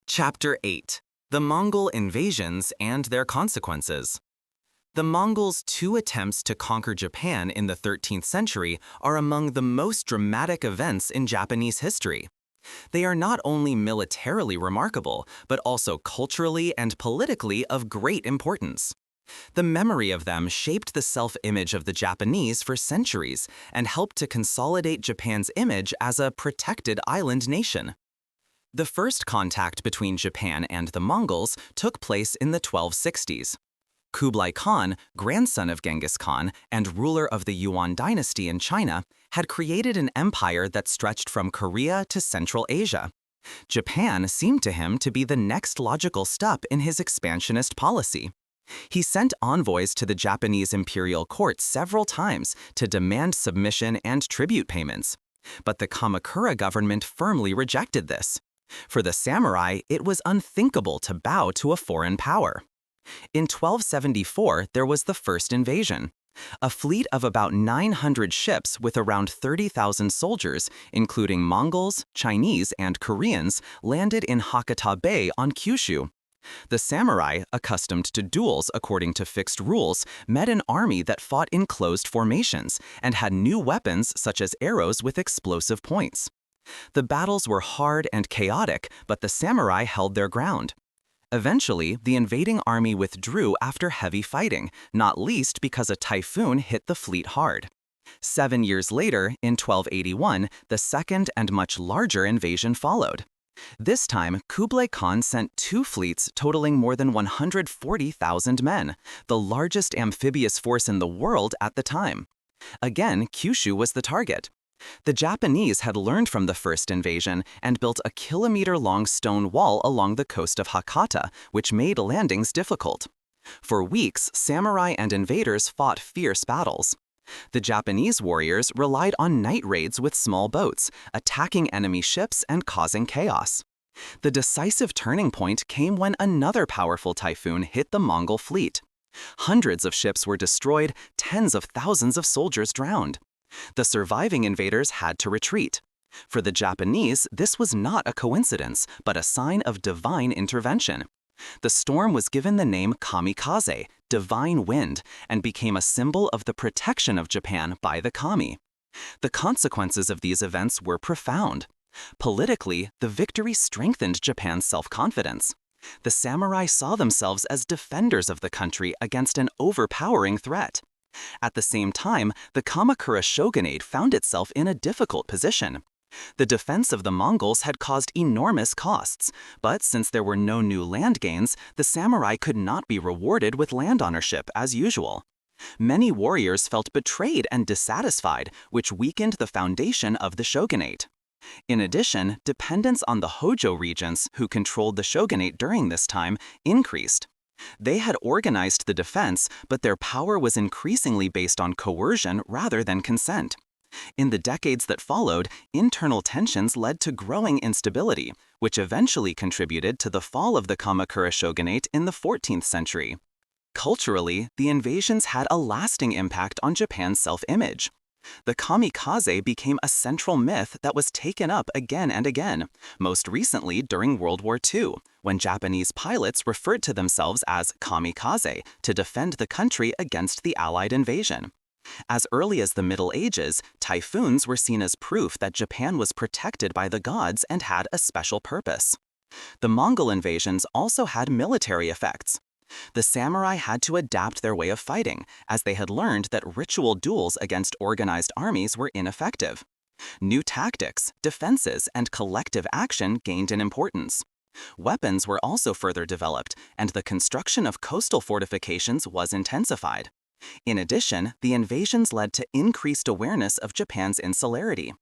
Chapter 8: The Mongol Invasions and Their Consequences. The Mongols' two attempts to conquer Japan in the 13th century are among the most dramatic events in Japanese history. They are not only militarily remarkable, but also culturally and politically of great importance. The memory of them shaped the self-image of the Japanese for centuries and helped to consolidate Japan's image as a protected island nation. The first contact between Japan and the Mongols took place in the 1260s. Kublai Khan, grandson of Genghis Khan and ruler of the Yuan dynasty in China, had created an empire that stretched from Korea to Central Asia. Japan seemed to him to be the next logical step in his expansionist policy. He sent envoys to the Japanese imperial court several times to demand submission and tribute payments. But the Kamakura government firmly rejected this. For the samurai, it was unthinkable to bow to a foreign power. In 1274, there was the first invasion. A fleet of about 900 ships with around 30,000 soldiers, including Mongols, Chinese, and Koreans, landed in Hakata Bay on Kyushu. The samurai, accustomed to duels according to fixed rules, met an army that fought in closed formations and had new weapons such as arrows with explosive points. The battles were hard and chaotic, but the samurai held their ground. Eventually, the invading army withdrew after heavy fighting, not least because a typhoon hit the fleet hard. 7 years later, in 1281, the second and much larger invasion followed. This time, Kublai Khan sent 2 fleets totaling more than 140,000 men, the largest amphibious force in the world at the time. Again, Kyushu was the target. The Japanese had learned from the first invasion and built a kilometer-long stone wall along the coast of Hakata, which made landings difficult. For weeks, samurai and invaders fought fierce battles. The Japanese warriors relied on night raids with small boats, attacking enemy ships and causing chaos. The decisive turning point came when another powerful typhoon hit the Mongol fleet. Hundreds of ships were destroyed, tens of thousands of soldiers drowned. The surviving invaders had to retreat. For the Japanese, this was not a coincidence, but a sign of divine intervention. The storm was given the name kamikaze, divine wind, and became a symbol of the protection of Japan by the kami. The consequences of these events were profound. Politically, the victory strengthened Japan's self-confidence. The samurai saw themselves as defenders of the country against an overpowering threat. At the same time, the Kamakura Shogunate found itself in a difficult position. The defense of the Mongols had caused enormous costs, but since there were no new land gains, the samurai could not be rewarded with land ownership as usual. Many warriors felt betrayed and dissatisfied, which weakened the foundation of the shogunate. In addition, dependence on the Hojo regents, who controlled the shogunate during this time, increased. They had organized the defense, but their power was increasingly based on coercion rather than consent. In the decades that followed, internal tensions led to growing instability, which eventually contributed to the fall of the Kamakura shogunate in the 14th century. Culturally, the invasions had a lasting impact on Japan's self-image. The kamikaze became a central myth that was taken up again and again, most recently during World War II, when Japanese pilots referred to themselves as kamikaze to defend the country against the Allied invasion. As early as the Middle Ages, typhoons were seen as proof that Japan was protected by the gods and had a special purpose. The Mongol invasions also had military effects. The samurai had to adapt their way of fighting, as they had learned that ritual duels against organized armies were ineffective. New tactics, defenses, and collective action gained in importance. Weapons were also further developed, and the construction of coastal fortifications was intensified. In addition, the invasions led to increased awareness of Japan's insularity.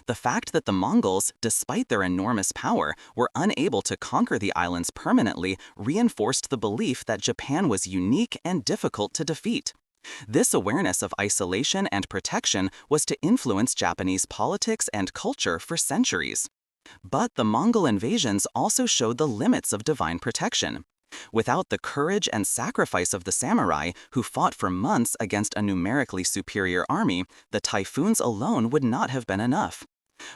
The fact that the Mongols, despite their enormous power, were unable to conquer the islands permanently reinforced the belief that Japan was unique and difficult to defeat. This awareness of isolation and protection was to influence Japanese politics and culture for centuries. But the Mongol invasions also showed the limits of divine protection. Without the courage and sacrifice of the samurai who fought for months against a numerically superior army, the typhoons alone would not have been enough.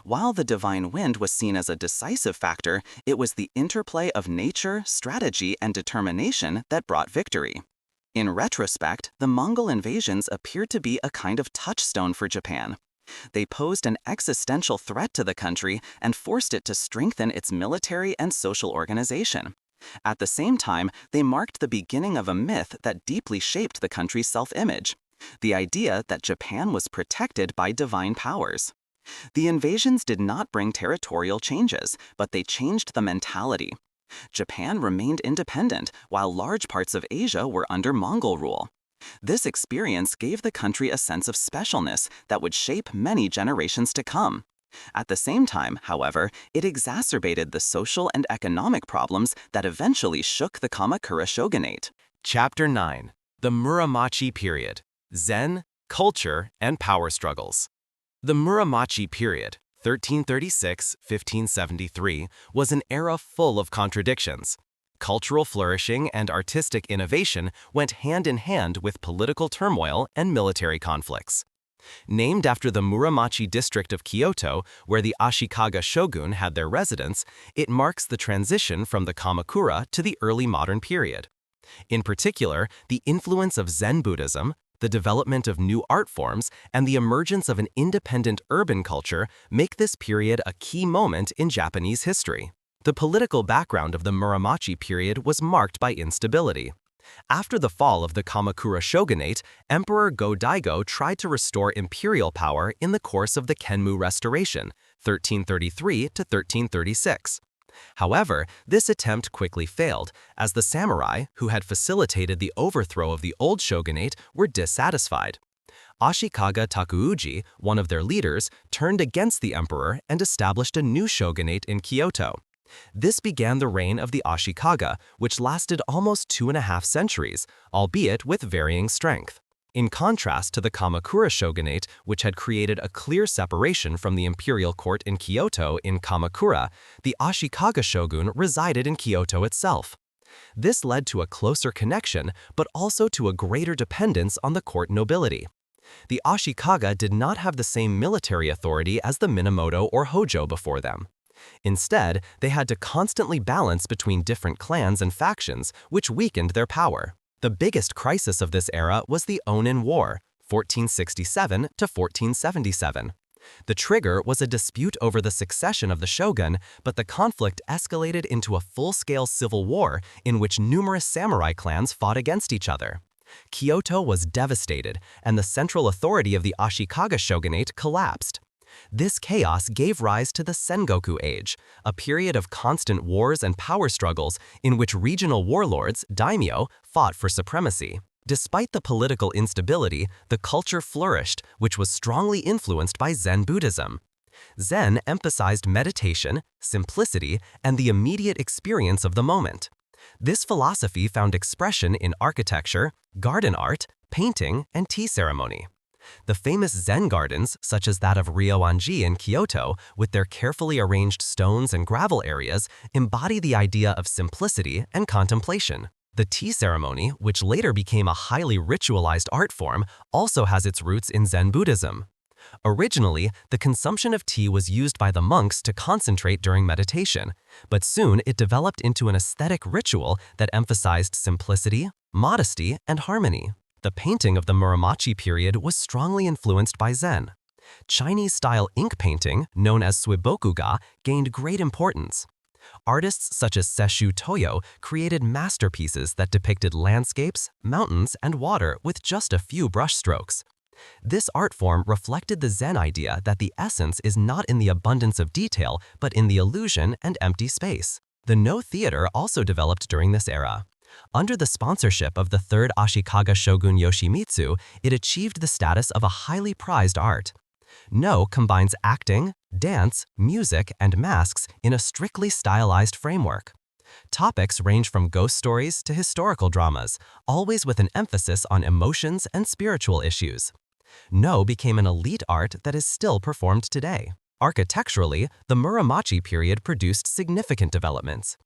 While the divine wind was seen as a decisive factor, it was the interplay of nature, strategy, and determination that brought victory. In retrospect, the Mongol invasions appeared to be a kind of touchstone for Japan. They posed an existential threat to the country and forced it to strengthen its military and social organization. At the same time, they marked the beginning of a myth that deeply shaped the country's self-image: the idea that Japan was protected by divine powers. The invasions did not bring territorial changes, but they changed the mentality. Japan remained independent, while large parts of Asia were under Mongol rule. This experience gave the country a sense of specialness that would shape many generations to come. At the same time, however, it exacerbated the social and economic problems that eventually shook the Kamakura shogunate. Chapter 9. The Muromachi Period. Zen, Culture, and Power Struggles. The Muromachi period, 1336–1573, was an era full of contradictions. Cultural flourishing and artistic innovation went hand in hand with political turmoil and military conflicts. Named after the Muromachi district of Kyoto, where the Ashikaga shogun had their residence, it marks the transition from the Kamakura to the early modern period. In particular, the influence of Zen Buddhism, the development of new art forms, and the emergence of an independent urban culture make this period a key moment in Japanese history. The political background of the Muromachi period was marked by instability. After the fall of the Kamakura shogunate, Emperor Go-Daigo tried to restore imperial power in the course of the Meiji Restoration, 1333–1336. However, this attempt quickly failed, as the samurai, who had facilitated the overthrow of the old shogunate, were dissatisfied. Ashikaga Takuuji, one of their leaders, turned against the emperor and established a new shogunate in Kyoto. This began the reign of the Ashikaga, which lasted almost 2.5 centuries, albeit with varying strength. In contrast to the Kamakura shogunate, which had created a clear separation from the imperial court in Kyoto in Kamakura, the Ashikaga shogun resided in Kyoto itself. This led to a closer connection, but also to a greater dependence on the court nobility. The Ashikaga did not have the same military authority as the Minamoto or Hojo before them. Instead, they had to constantly balance between different clans and factions, which weakened their power. The biggest crisis of this era was the Onin War, 1467–1477. The trigger was a dispute over the succession of the shogun, but the conflict escalated into a full-scale civil war in which numerous samurai clans fought against each other. Kyoto was devastated, and the central authority of the Ashikaga shogunate collapsed. This chaos gave rise to the Sengoku Age, a period of constant wars and power struggles in which regional warlords, daimyo, fought for supremacy. Despite the political instability, the culture flourished, which was strongly influenced by Zen Buddhism. Zen emphasized meditation, simplicity, and the immediate experience of the moment. This philosophy found expression in architecture, garden art, painting, and tea ceremony. The famous Zen gardens, such as that of Ryoanji in Kyoto, with their carefully arranged stones and gravel areas, embody the idea of simplicity and contemplation. The tea ceremony, which later became a highly ritualized art form, also has its roots in Zen Buddhism. Originally, the consumption of tea was used by the monks to concentrate during meditation, but soon it developed into an aesthetic ritual that emphasized simplicity, modesty, and harmony. The painting of the Muromachi period was strongly influenced by Zen. Chinese-style ink painting, known as suibokuga, gained great importance. Artists such as Sesshu Toyo created masterpieces that depicted landscapes, mountains, and water with just a few brushstrokes. This art form reflected the Zen idea that the essence is not in the abundance of detail, but in the illusion and empty space. The No theater also developed during this era. Under the sponsorship of the third Ashikaga shogun Yoshimitsu, it achieved the status of a highly prized art. No combines acting, dance, music, and masks in a strictly stylized framework. Topics range from ghost stories to historical dramas, always with an emphasis on emotions and spiritual issues. No became an elite art that is still performed today. Architecturally, the Muromachi period produced significant developments.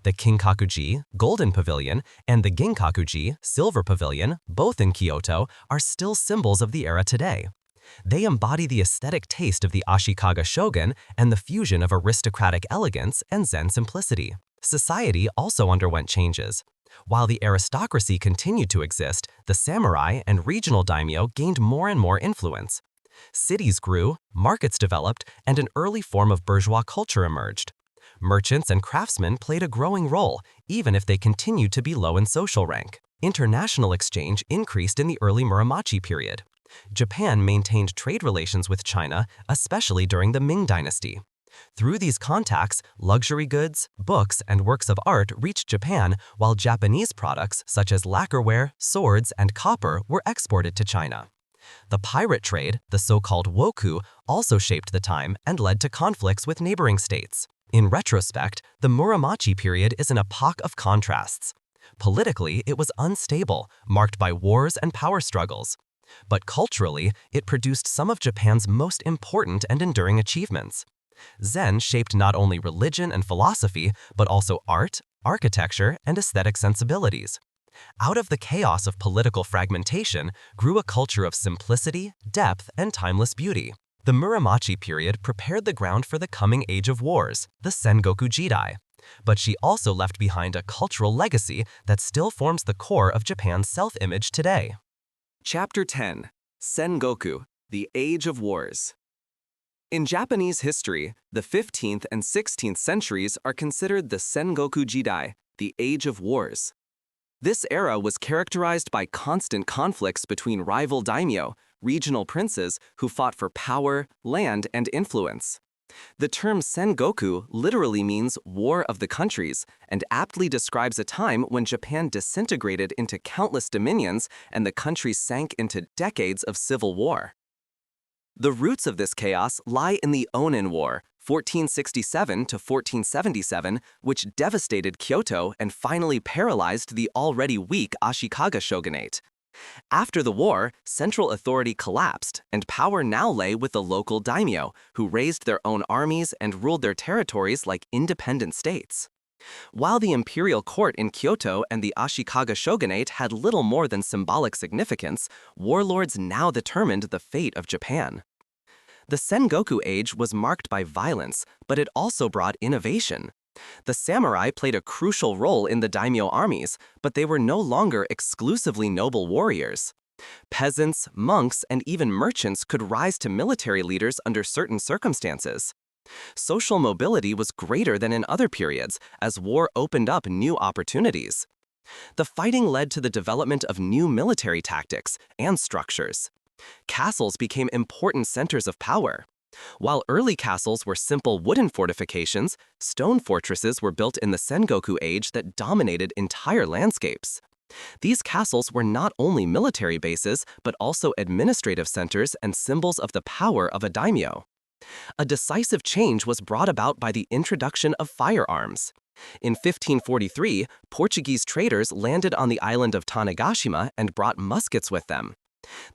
The Kinkakuji, Golden Pavilion, and the Ginkakuji, Silver Pavilion, both in Kyoto, are still symbols of the era today. They embody the aesthetic taste of the Ashikaga shogun and the fusion of aristocratic elegance and Zen simplicity. Society also underwent changes. While the aristocracy continued to exist, the samurai and regional daimyo gained more and more influence. Cities grew, markets developed, and an early form of bourgeois culture emerged. Merchants and craftsmen played a growing role, even if they continued to be low in social rank. International exchange increased in the early Muromachi period. Japan maintained trade relations with China, especially during the Ming Dynasty. Through these contacts, luxury goods, books, and works of art reached Japan, while Japanese products such as lacquerware, swords, and copper were exported to China. The pirate trade, the so-called woku, also shaped the time and led to conflicts with neighboring states. In retrospect, the Muromachi period is an epoch of contrasts. Politically, it was unstable, marked by wars and power struggles. But culturally, it produced some of Japan's most important and enduring achievements. Zen shaped not only religion and philosophy, but also art, architecture, and aesthetic sensibilities. Out of the chaos of political fragmentation grew a culture of simplicity, depth, and timeless beauty. The Muromachi period prepared the ground for the coming age of wars, the Sengoku Jidai. But she also left behind a cultural legacy that still forms the core of Japan's self-image today. Chapter 10. Sengoku, the Age of Wars. In Japanese history, the 15th and 16th centuries are considered the Sengoku Jidai, the Age of Wars. This era was characterized by constant conflicts between rival daimyo, regional princes who fought for power, land, and influence. The term Sengoku literally means War of the Countries and aptly describes a time when Japan disintegrated into countless dominions and the country sank into decades of civil war. The roots of this chaos lie in the Onin War, 1467 to 1477, which devastated Kyoto and finally paralyzed the already weak Ashikaga shogunate. After the war, central authority collapsed, and power now lay with the local daimyo, who raised their own armies and ruled their territories like independent states. While the imperial court in Kyoto and the Ashikaga shogunate had little more than symbolic significance, warlords now determined the fate of Japan. The Sengoku age was marked by violence, but it also brought innovation. The samurai played a crucial role in the daimyo armies, but they were no longer exclusively noble warriors. Peasants, monks, and even merchants could rise to military leaders under certain circumstances. Social mobility was greater than in other periods, as war opened up new opportunities. The fighting led to the development of new military tactics and structures. Castles became important centers of power. While early castles were simple wooden fortifications, stone fortresses were built in the Sengoku age that dominated entire landscapes. These castles were not only military bases, but also administrative centers and symbols of the power of a daimyo. A decisive change was brought about by the introduction of firearms. In 1543, Portuguese traders landed on the island of Tanegashima and brought muskets with them.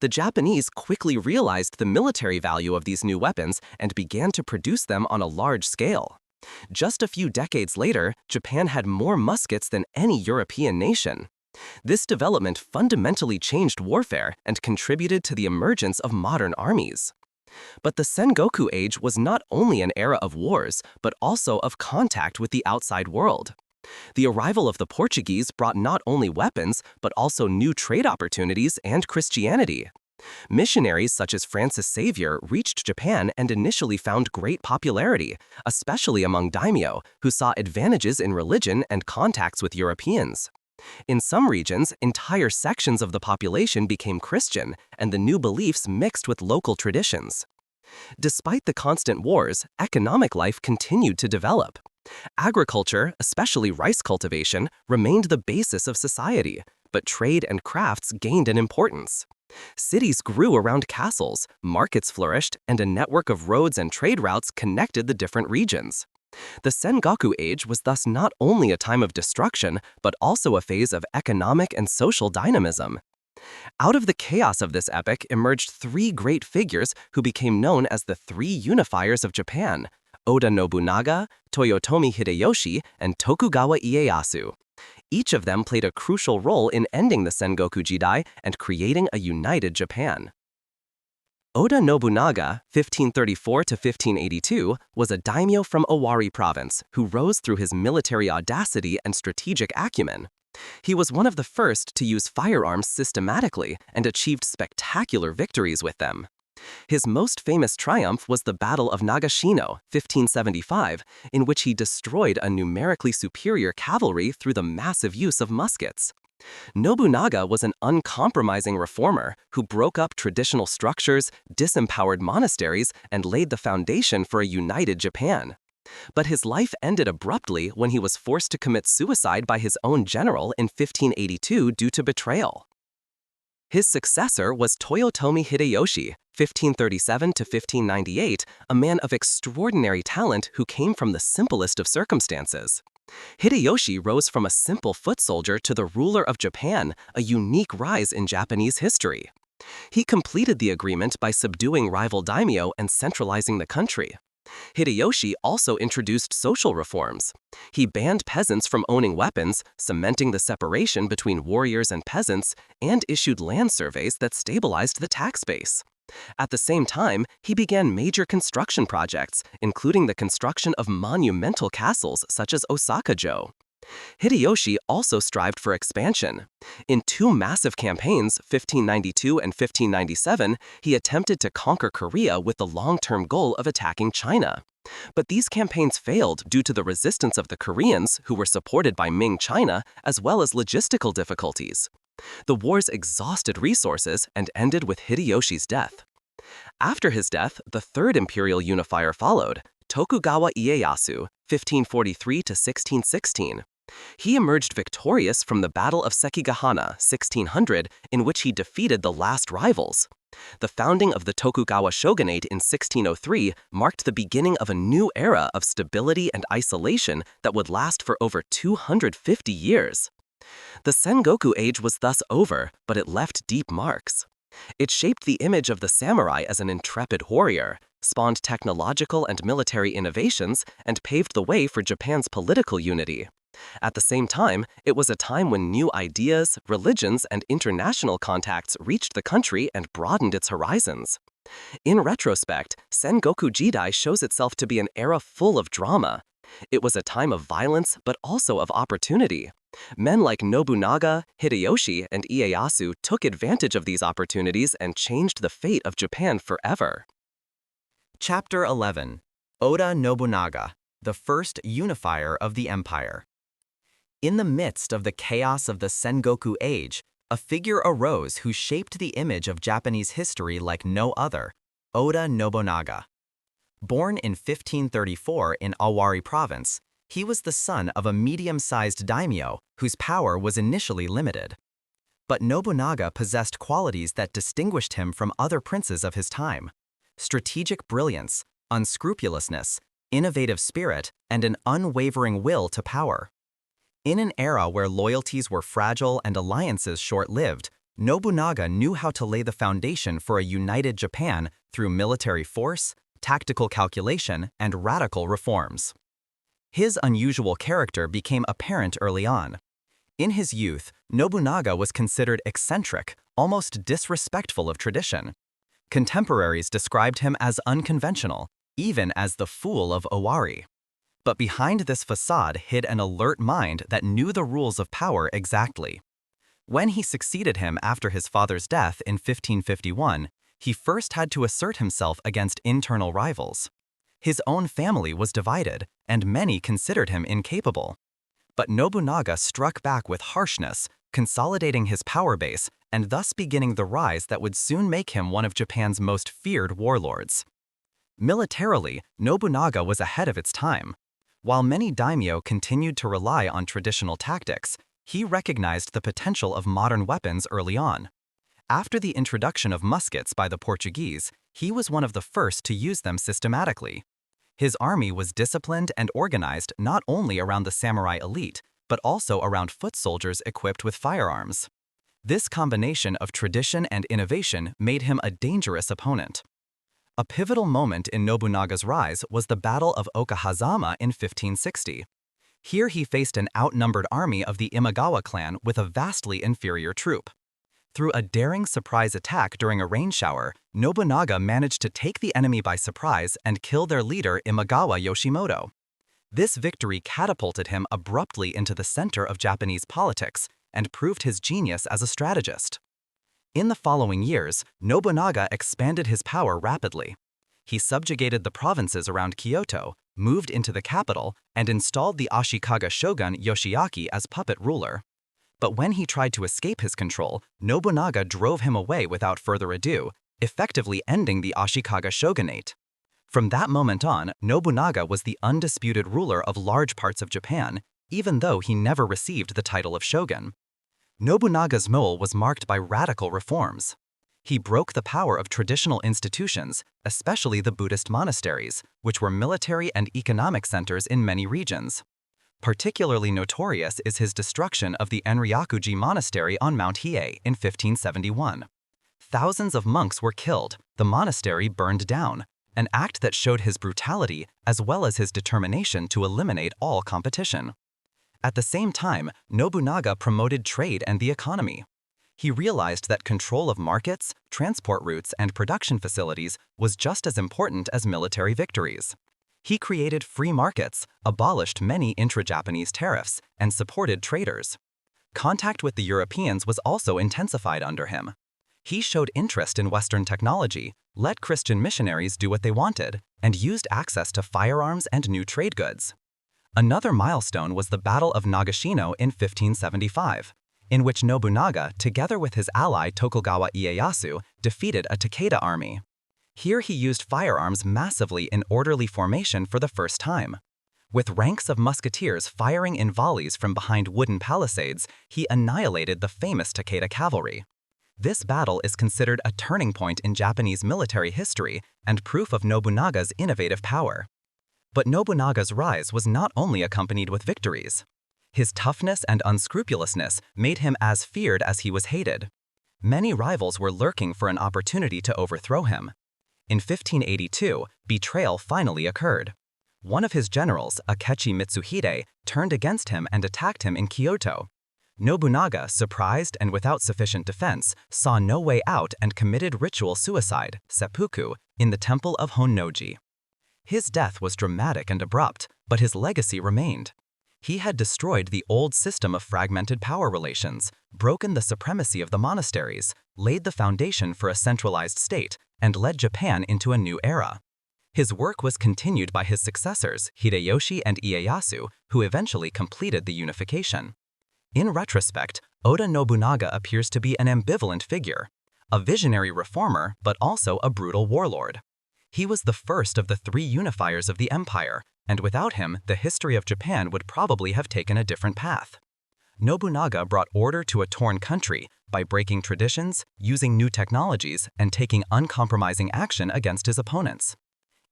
The Japanese quickly realized the military value of these new weapons and began to produce them on a large scale. Just a few decades later, Japan had more muskets than any European nation. This development fundamentally changed warfare and contributed to the emergence of modern armies. But the Sengoku age was not only an era of wars, but also of contact with the outside world. The arrival of the Portuguese brought not only weapons, but also new trade opportunities and Christianity. Missionaries such as Francis Xavier reached Japan and initially found great popularity, especially among daimyo, who saw advantages in religion and contacts with Europeans. In some regions, entire sections of the population became Christian, and the new beliefs mixed with local traditions. Despite the constant wars, economic life continued to develop. Agriculture, especially rice cultivation, remained the basis of society, but trade and crafts gained in importance. Cities grew around castles, markets flourished, and a network of roads and trade routes connected the different regions. The Sengoku age was thus not only a time of destruction, but also a phase of economic and social dynamism. Out of the chaos of this epoch emerged three great figures who became known as the three unifiers of Japan: Oda Nobunaga, Toyotomi Hideyoshi, and Tokugawa Ieyasu. Each of them played a crucial role in ending the Sengoku Jidai and creating a united Japan. Oda Nobunaga, 1534 to 1582, was a daimyo from Owari province who rose through his military audacity and strategic acumen. He was one of the first to use firearms systematically and achieved spectacular victories with them. His most famous triumph was the Battle of Nagashino, 1575, in which he destroyed a numerically superior cavalry through the massive use of muskets. Nobunaga was an uncompromising reformer who broke up traditional structures, disempowered monasteries, and laid the foundation for a united Japan. But his life ended abruptly when he was forced to commit suicide by his own general in 1582 due to betrayal. His successor was Toyotomi Hideyoshi, 1537 to 1598, a man of extraordinary talent who came from the simplest of circumstances. Hideyoshi rose from a simple foot soldier to the ruler of Japan, a unique rise in Japanese history. He completed the agreement by subduing rival daimyo and centralizing the country. Hideyoshi also introduced social reforms. He banned peasants from owning weapons, cementing the separation between warriors and peasants, and issued land surveys that stabilized the tax base. At the same time, he began major construction projects, including the construction of monumental castles such as Osaka-jo. Hideyoshi also strived for expansion. In two massive campaigns, 1592 and 1597, he attempted to conquer Korea with the long-term goal of attacking China. But these campaigns failed due to the resistance of the Koreans, who were supported by Ming China, as well as logistical difficulties. The wars exhausted resources and ended with Hideyoshi's death. After his death, the third imperial unifier followed, Tokugawa Ieyasu, 1543 to 1616. He emerged victorious from the Battle of Sekigahara, 1600, in which he defeated the last rivals. The founding of the Tokugawa Shogunate in 1603 marked the beginning of a new era of stability and isolation that would last for over 250 years. The Sengoku age was thus over, but it left deep marks. It shaped the image of the samurai as an intrepid warrior, spawned technological and military innovations, and paved the way for Japan's political unity. At the same time, it was a time when new ideas, religions, and international contacts reached the country and broadened its horizons. In retrospect, Sengoku Jidai shows itself to be an era full of drama. It was a time of violence, but also of opportunity. Men like Nobunaga, Hideyoshi, and Ieyasu took advantage of these opportunities and changed the fate of Japan forever. Chapter 11. Oda Nobunaga, the first unifier of the empire. In the midst of the chaos of the Sengoku age, a figure arose who shaped the image of Japanese history like no other: Oda Nobunaga. Born in 1534 in Owari province, he was the son of a medium-sized daimyo whose power was initially limited. But Nobunaga possessed qualities that distinguished him from other princes of his time: strategic brilliance, unscrupulousness, innovative spirit, and an unwavering will to power. In an era where loyalties were fragile and alliances short-lived, Nobunaga knew how to lay the foundation for a united Japan through military force, tactical calculation, and radical reforms. His unusual character became apparent early on. In his youth, Nobunaga was considered eccentric, almost disrespectful of tradition. Contemporaries described him as unconventional, even as the fool of Owari. But behind this facade hid an alert mind that knew the rules of power exactly. When he succeeded him after his father's death in 1551, he first had to assert himself against internal rivals. His own family was divided, and many considered him incapable. But Nobunaga struck back with harshness, consolidating his power base and thus beginning the rise that would soon make him one of Japan's most feared warlords. Militarily, Nobunaga was ahead of its time. While many daimyo continued to rely on traditional tactics, he recognized the potential of modern weapons early on. After the introduction of muskets by the Portuguese, he was one of the first to use them systematically. His army was disciplined and organized not only around the samurai elite, but also around foot soldiers equipped with firearms. This combination of tradition and innovation made him a dangerous opponent. A pivotal moment in Nobunaga's rise was the Battle of Okahazama in 1560. Here he faced an outnumbered army of the Imagawa clan with a vastly inferior troop. Through a daring surprise attack during a rain shower, Nobunaga managed to take the enemy by surprise and kill their leader Imagawa Yoshimoto. This victory catapulted him abruptly into the center of Japanese politics and proved his genius as a strategist. In the following years, Nobunaga expanded his power rapidly. He subjugated the provinces around Kyoto, moved into the capital, and installed the Ashikaga shogun Yoshiaki as puppet ruler. But when he tried to escape his control, Nobunaga drove him away without further ado, effectively ending the Ashikaga shogunate. From that moment on, Nobunaga was the undisputed ruler of large parts of Japan, even though he never received the title of shogun. Nobunaga's rule was marked by radical reforms. He broke the power of traditional institutions, especially the Buddhist monasteries, which were military and economic centers in many regions. Particularly notorious is his destruction of the Enryakuji monastery on Mount Hiei in 1571. Thousands of monks were killed, the monastery burned down, an act that showed his brutality as well as his determination to eliminate all competition. At the same time, Nobunaga promoted trade and the economy. He realized that control of markets, transport routes, and production facilities was just as important as military victories. He created free markets, abolished many intra-Japanese tariffs, and supported traders. Contact with the Europeans was also intensified under him. He showed interest in Western technology, let Christian missionaries do what they wanted, and used access to firearms and new trade goods. Another milestone was the Battle of Nagashino in 1575, in which Nobunaga, together with his ally Tokugawa Ieyasu, defeated a Takeda army. Here he used firearms massively in orderly formation for the first time. With ranks of musketeers firing in volleys from behind wooden palisades, he annihilated the famous Takeda cavalry. This battle is considered a turning point in Japanese military history and proof of Nobunaga's innovative power. But Nobunaga's rise was not only accompanied with victories. His toughness and unscrupulousness made him as feared as he was hated. Many rivals were lurking for an opportunity to overthrow him. In 1582, betrayal finally occurred. One of his generals, Akechi Mitsuhide, turned against him and attacked him in Kyoto. Nobunaga, surprised and without sufficient defense, saw no way out and committed ritual suicide, seppuku, in the temple of Honnoji. His death was dramatic and abrupt, but his legacy remained. He had destroyed the old system of fragmented power relations, broken the supremacy of the monasteries, laid the foundation for a centralized state, and led Japan into a new era. His work was continued by his successors, Hideyoshi and Ieyasu, who eventually completed the unification. In retrospect, Oda Nobunaga appears to be an ambivalent figure, a visionary reformer but also a brutal warlord. He was the first of the three unifiers of the empire, and without him, the history of Japan would probably have taken a different path. Nobunaga brought order to a torn country by breaking traditions, using new technologies, and taking uncompromising action against his opponents.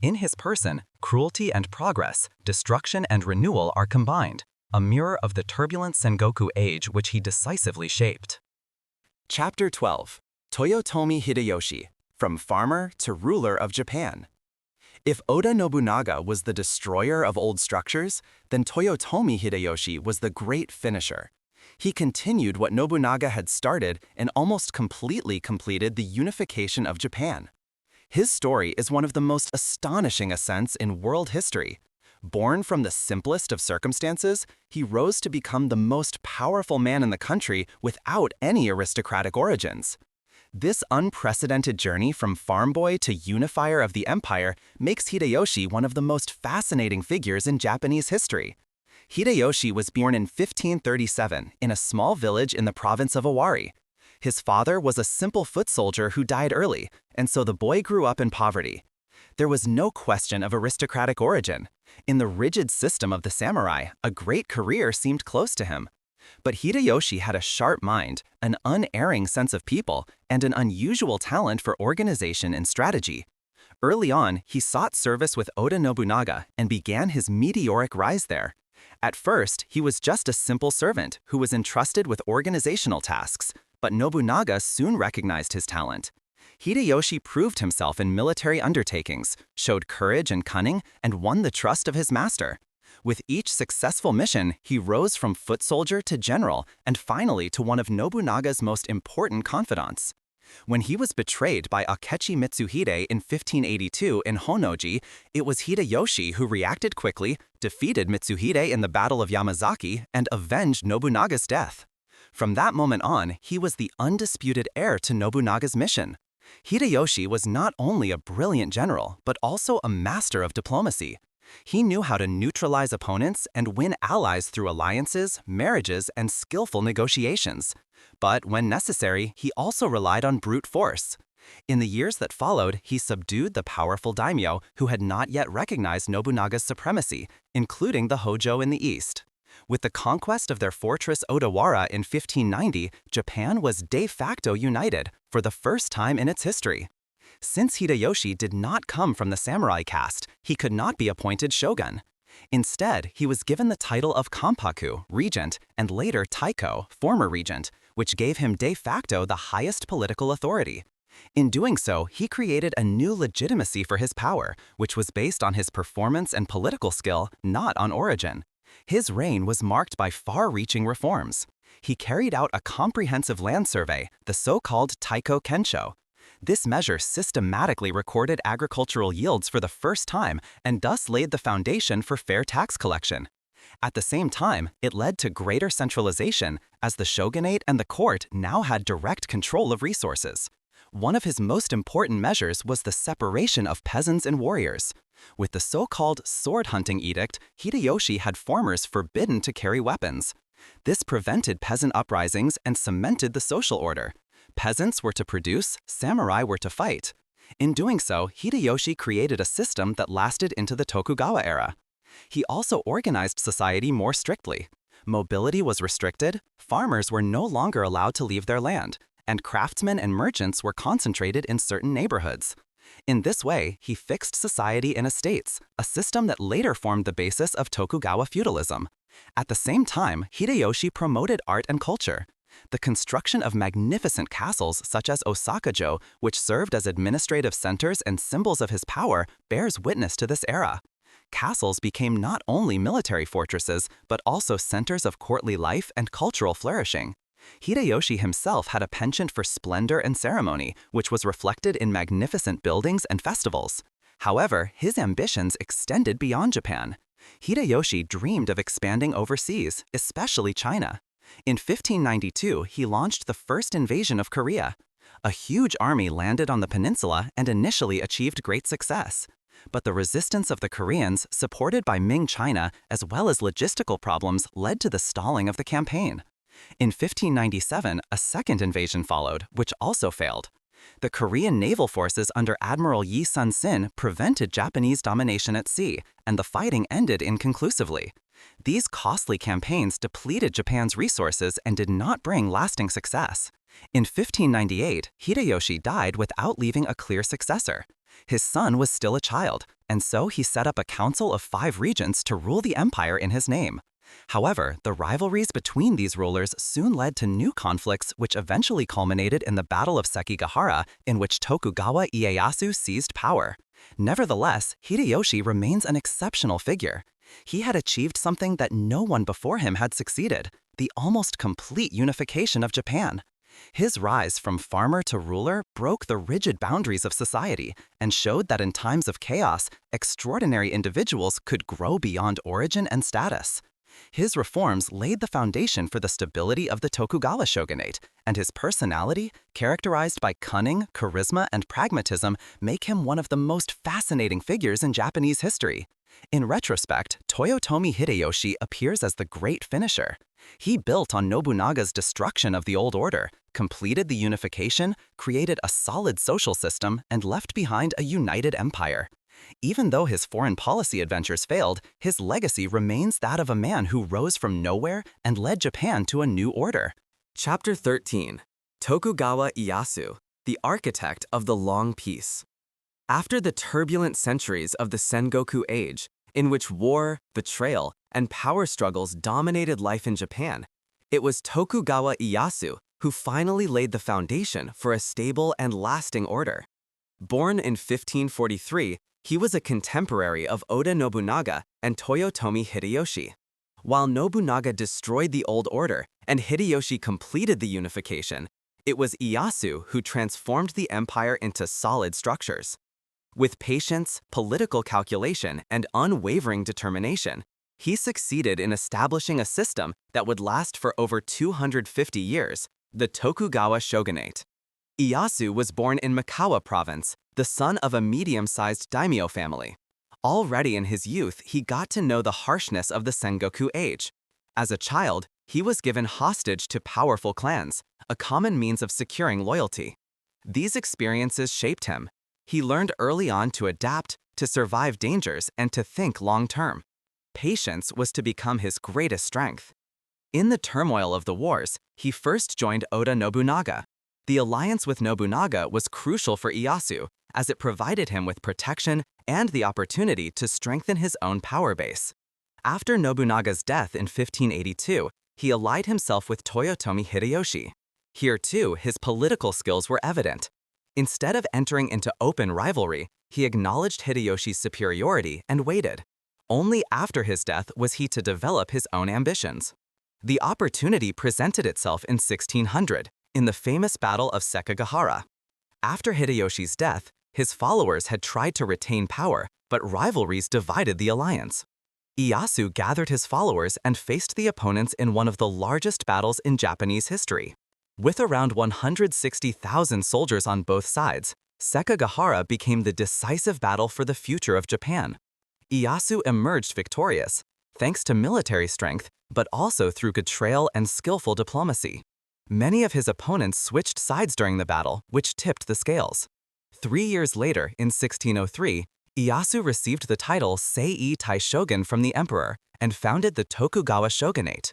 In his person, cruelty and progress, destruction and renewal are combined, a mirror of the turbulent Sengoku age which he decisively shaped. Chapter 12. Toyotomi Hideyoshi, From Farmer to Ruler of Japan. If Oda Nobunaga was the destroyer of old structures, then Toyotomi Hideyoshi was the great finisher. He continued what Nobunaga had started and almost completely completed the unification of Japan. His story is one of the most astonishing ascents in world history. Born from the simplest of circumstances, he rose to become the most powerful man in the country without any aristocratic origins. This unprecedented journey from farm boy to unifier of the empire makes Hideyoshi one of the most fascinating figures in Japanese history. Hideyoshi was born in 1537 in a small village in the province of Owari. His father was a simple foot soldier who died early, and so the boy grew up in poverty. There was no question of aristocratic origin. In the rigid system of the samurai, a great career seemed close to him. But Hideyoshi had a sharp mind, an unerring sense of people, and an unusual talent for organization and strategy. Early on, he sought service with Oda Nobunaga and began his meteoric rise there. At first, he was just a simple servant who was entrusted with organizational tasks, but Nobunaga soon recognized his talent. Hideyoshi proved himself in military undertakings, showed courage and cunning, and won the trust of his master. With each successful mission, he rose from foot soldier to general and finally to one of Nobunaga's most important confidants. When he was betrayed by Akechi Mitsuhide in 1582 in Honnoji, it was Hideyoshi who reacted quickly, defeated Mitsuhide in the Battle of Yamazaki, and avenged Nobunaga's death. From that moment on, he was the undisputed heir to Nobunaga's mission. Hideyoshi was not only a brilliant general, but also a master of diplomacy. He knew how to neutralize opponents and win allies through alliances, marriages, and skillful negotiations. But when necessary, he also relied on brute force. In the years that followed, he subdued the powerful daimyo who had not yet recognized Nobunaga's supremacy, including the Hojo in the east. With the conquest of their fortress Odawara in 1590, Japan was de facto united for the first time in its history. Since Hideyoshi did not come from the samurai caste, he could not be appointed shogun. Instead, he was given the title of Kampaku, regent, and later Taiko, former regent, which gave him de facto the highest political authority. In doing so, he created a new legitimacy for his power, which was based on his performance and political skill, not on origin. His reign was marked by far-reaching reforms. He carried out a comprehensive land survey, the so-called Taiko Kensho. This measure systematically recorded agricultural yields for the first time and thus laid the foundation for fair tax collection. At the same time, it led to greater centralization, as the shogunate and the court now had direct control of resources. One of his most important measures was the separation of peasants and warriors. With the so-called sword hunting edict, Hideyoshi had farmers forbidden to carry weapons. This prevented peasant uprisings and cemented the social order. Peasants were to produce, samurai were to fight. In doing so, Hideyoshi created a system that lasted into the Tokugawa era. He also organized society more strictly. Mobility was restricted, farmers were no longer allowed to leave their land, and craftsmen and merchants were concentrated in certain neighborhoods. In this way, he fixed society in estates, a system that later formed the basis of Tokugawa feudalism. At the same time, Hideyoshi promoted art and culture. The construction of magnificent castles such as Osaka-jo, which served as administrative centers and symbols of his power, bears witness to this era. Castles became not only military fortresses, but also centers of courtly life and cultural flourishing. Hideyoshi himself had a penchant for splendor and ceremony, which was reflected in magnificent buildings and festivals. However, his ambitions extended beyond Japan. Hideyoshi dreamed of expanding overseas, especially China. In 1592, he launched the first invasion of Korea. A huge army landed on the peninsula and initially achieved great success. But the resistance of the Koreans, supported by Ming China, as well as logistical problems, led to the stalling of the campaign. In 1597, a second invasion followed, which also failed. The Korean naval forces under Admiral Yi Sun-sin prevented Japanese domination at sea, and the fighting ended inconclusively. These costly campaigns depleted Japan's resources and did not bring lasting success. In 1598, Hideyoshi died without leaving a clear successor. His son was still a child, and so he set up a council of 5 regents to rule the empire in his name. However, the rivalries between these rulers soon led to new conflicts which eventually culminated in the Battle of Sekigahara, in which Tokugawa Ieyasu seized power. Nevertheless, Hideyoshi remains an exceptional figure. He had achieved something that no one before him had succeeded: the almost complete unification of Japan. His rise from farmer to ruler broke the rigid boundaries of society and showed that in times of chaos, extraordinary individuals could grow beyond origin and status. His reforms laid the foundation for the stability of the Tokugawa shogunate, and his personality, characterized by cunning, charisma, and pragmatism, make him one of the most fascinating figures in Japanese history. In retrospect, Toyotomi Hideyoshi appears as the great finisher. He built on Nobunaga's destruction of the old order, completed the unification, created a solid social system, and left behind a united empire. Even though his foreign policy adventures failed, his legacy remains that of a man who rose from nowhere and led Japan to a new order. Chapter 13. Tokugawa Ieyasu, the architect of the long peace. After the turbulent centuries of the Sengoku age, in which war, betrayal, and power struggles dominated life in Japan, it was Tokugawa Ieyasu who finally laid the foundation for a stable and lasting order. Born in 1543, he was a contemporary of Oda Nobunaga and Toyotomi Hideyoshi. While Nobunaga destroyed the old order and Hideyoshi completed the unification, it was Ieyasu who transformed the empire into solid structures. With patience, political calculation, and unwavering determination, he succeeded in establishing a system that would last for over 250 years, the Tokugawa Shogunate. Ieyasu was born in Mikawa province, the son of a medium-sized daimyo family. Already in his youth, he got to know the harshness of the Sengoku age. As a child, he was given hostage to powerful clans, a common means of securing loyalty. These experiences shaped him. He learned early on to adapt, to survive dangers, and to think long-term. Patience was to become his greatest strength. In the turmoil of the wars, he first joined Oda Nobunaga. The alliance with Nobunaga was crucial for Ieyasu, as it provided him with protection and the opportunity to strengthen his own power base. After Nobunaga's death in 1582, he allied himself with Toyotomi Hideyoshi. Here too, his political skills were evident. Instead of entering into open rivalry, he acknowledged Hideyoshi's superiority and waited. Only after his death was he to develop his own ambitions. The opportunity presented itself in 1600, in the famous Battle of Sekigahara. After Hideyoshi's death, his followers had tried to retain power, but rivalries divided the alliance. Ieyasu gathered his followers and faced the opponents in one of the largest battles in Japanese history. With around 160,000 soldiers on both sides, Sekigahara became the decisive battle for the future of Japan. Ieyasu emerged victorious, thanks to military strength, but also through betrayal and skillful diplomacy. Many of his opponents switched sides during the battle, which tipped the scales. 3 years later, in 1603, Ieyasu received the title Sei Taishogun from the emperor and founded the Tokugawa Shogunate.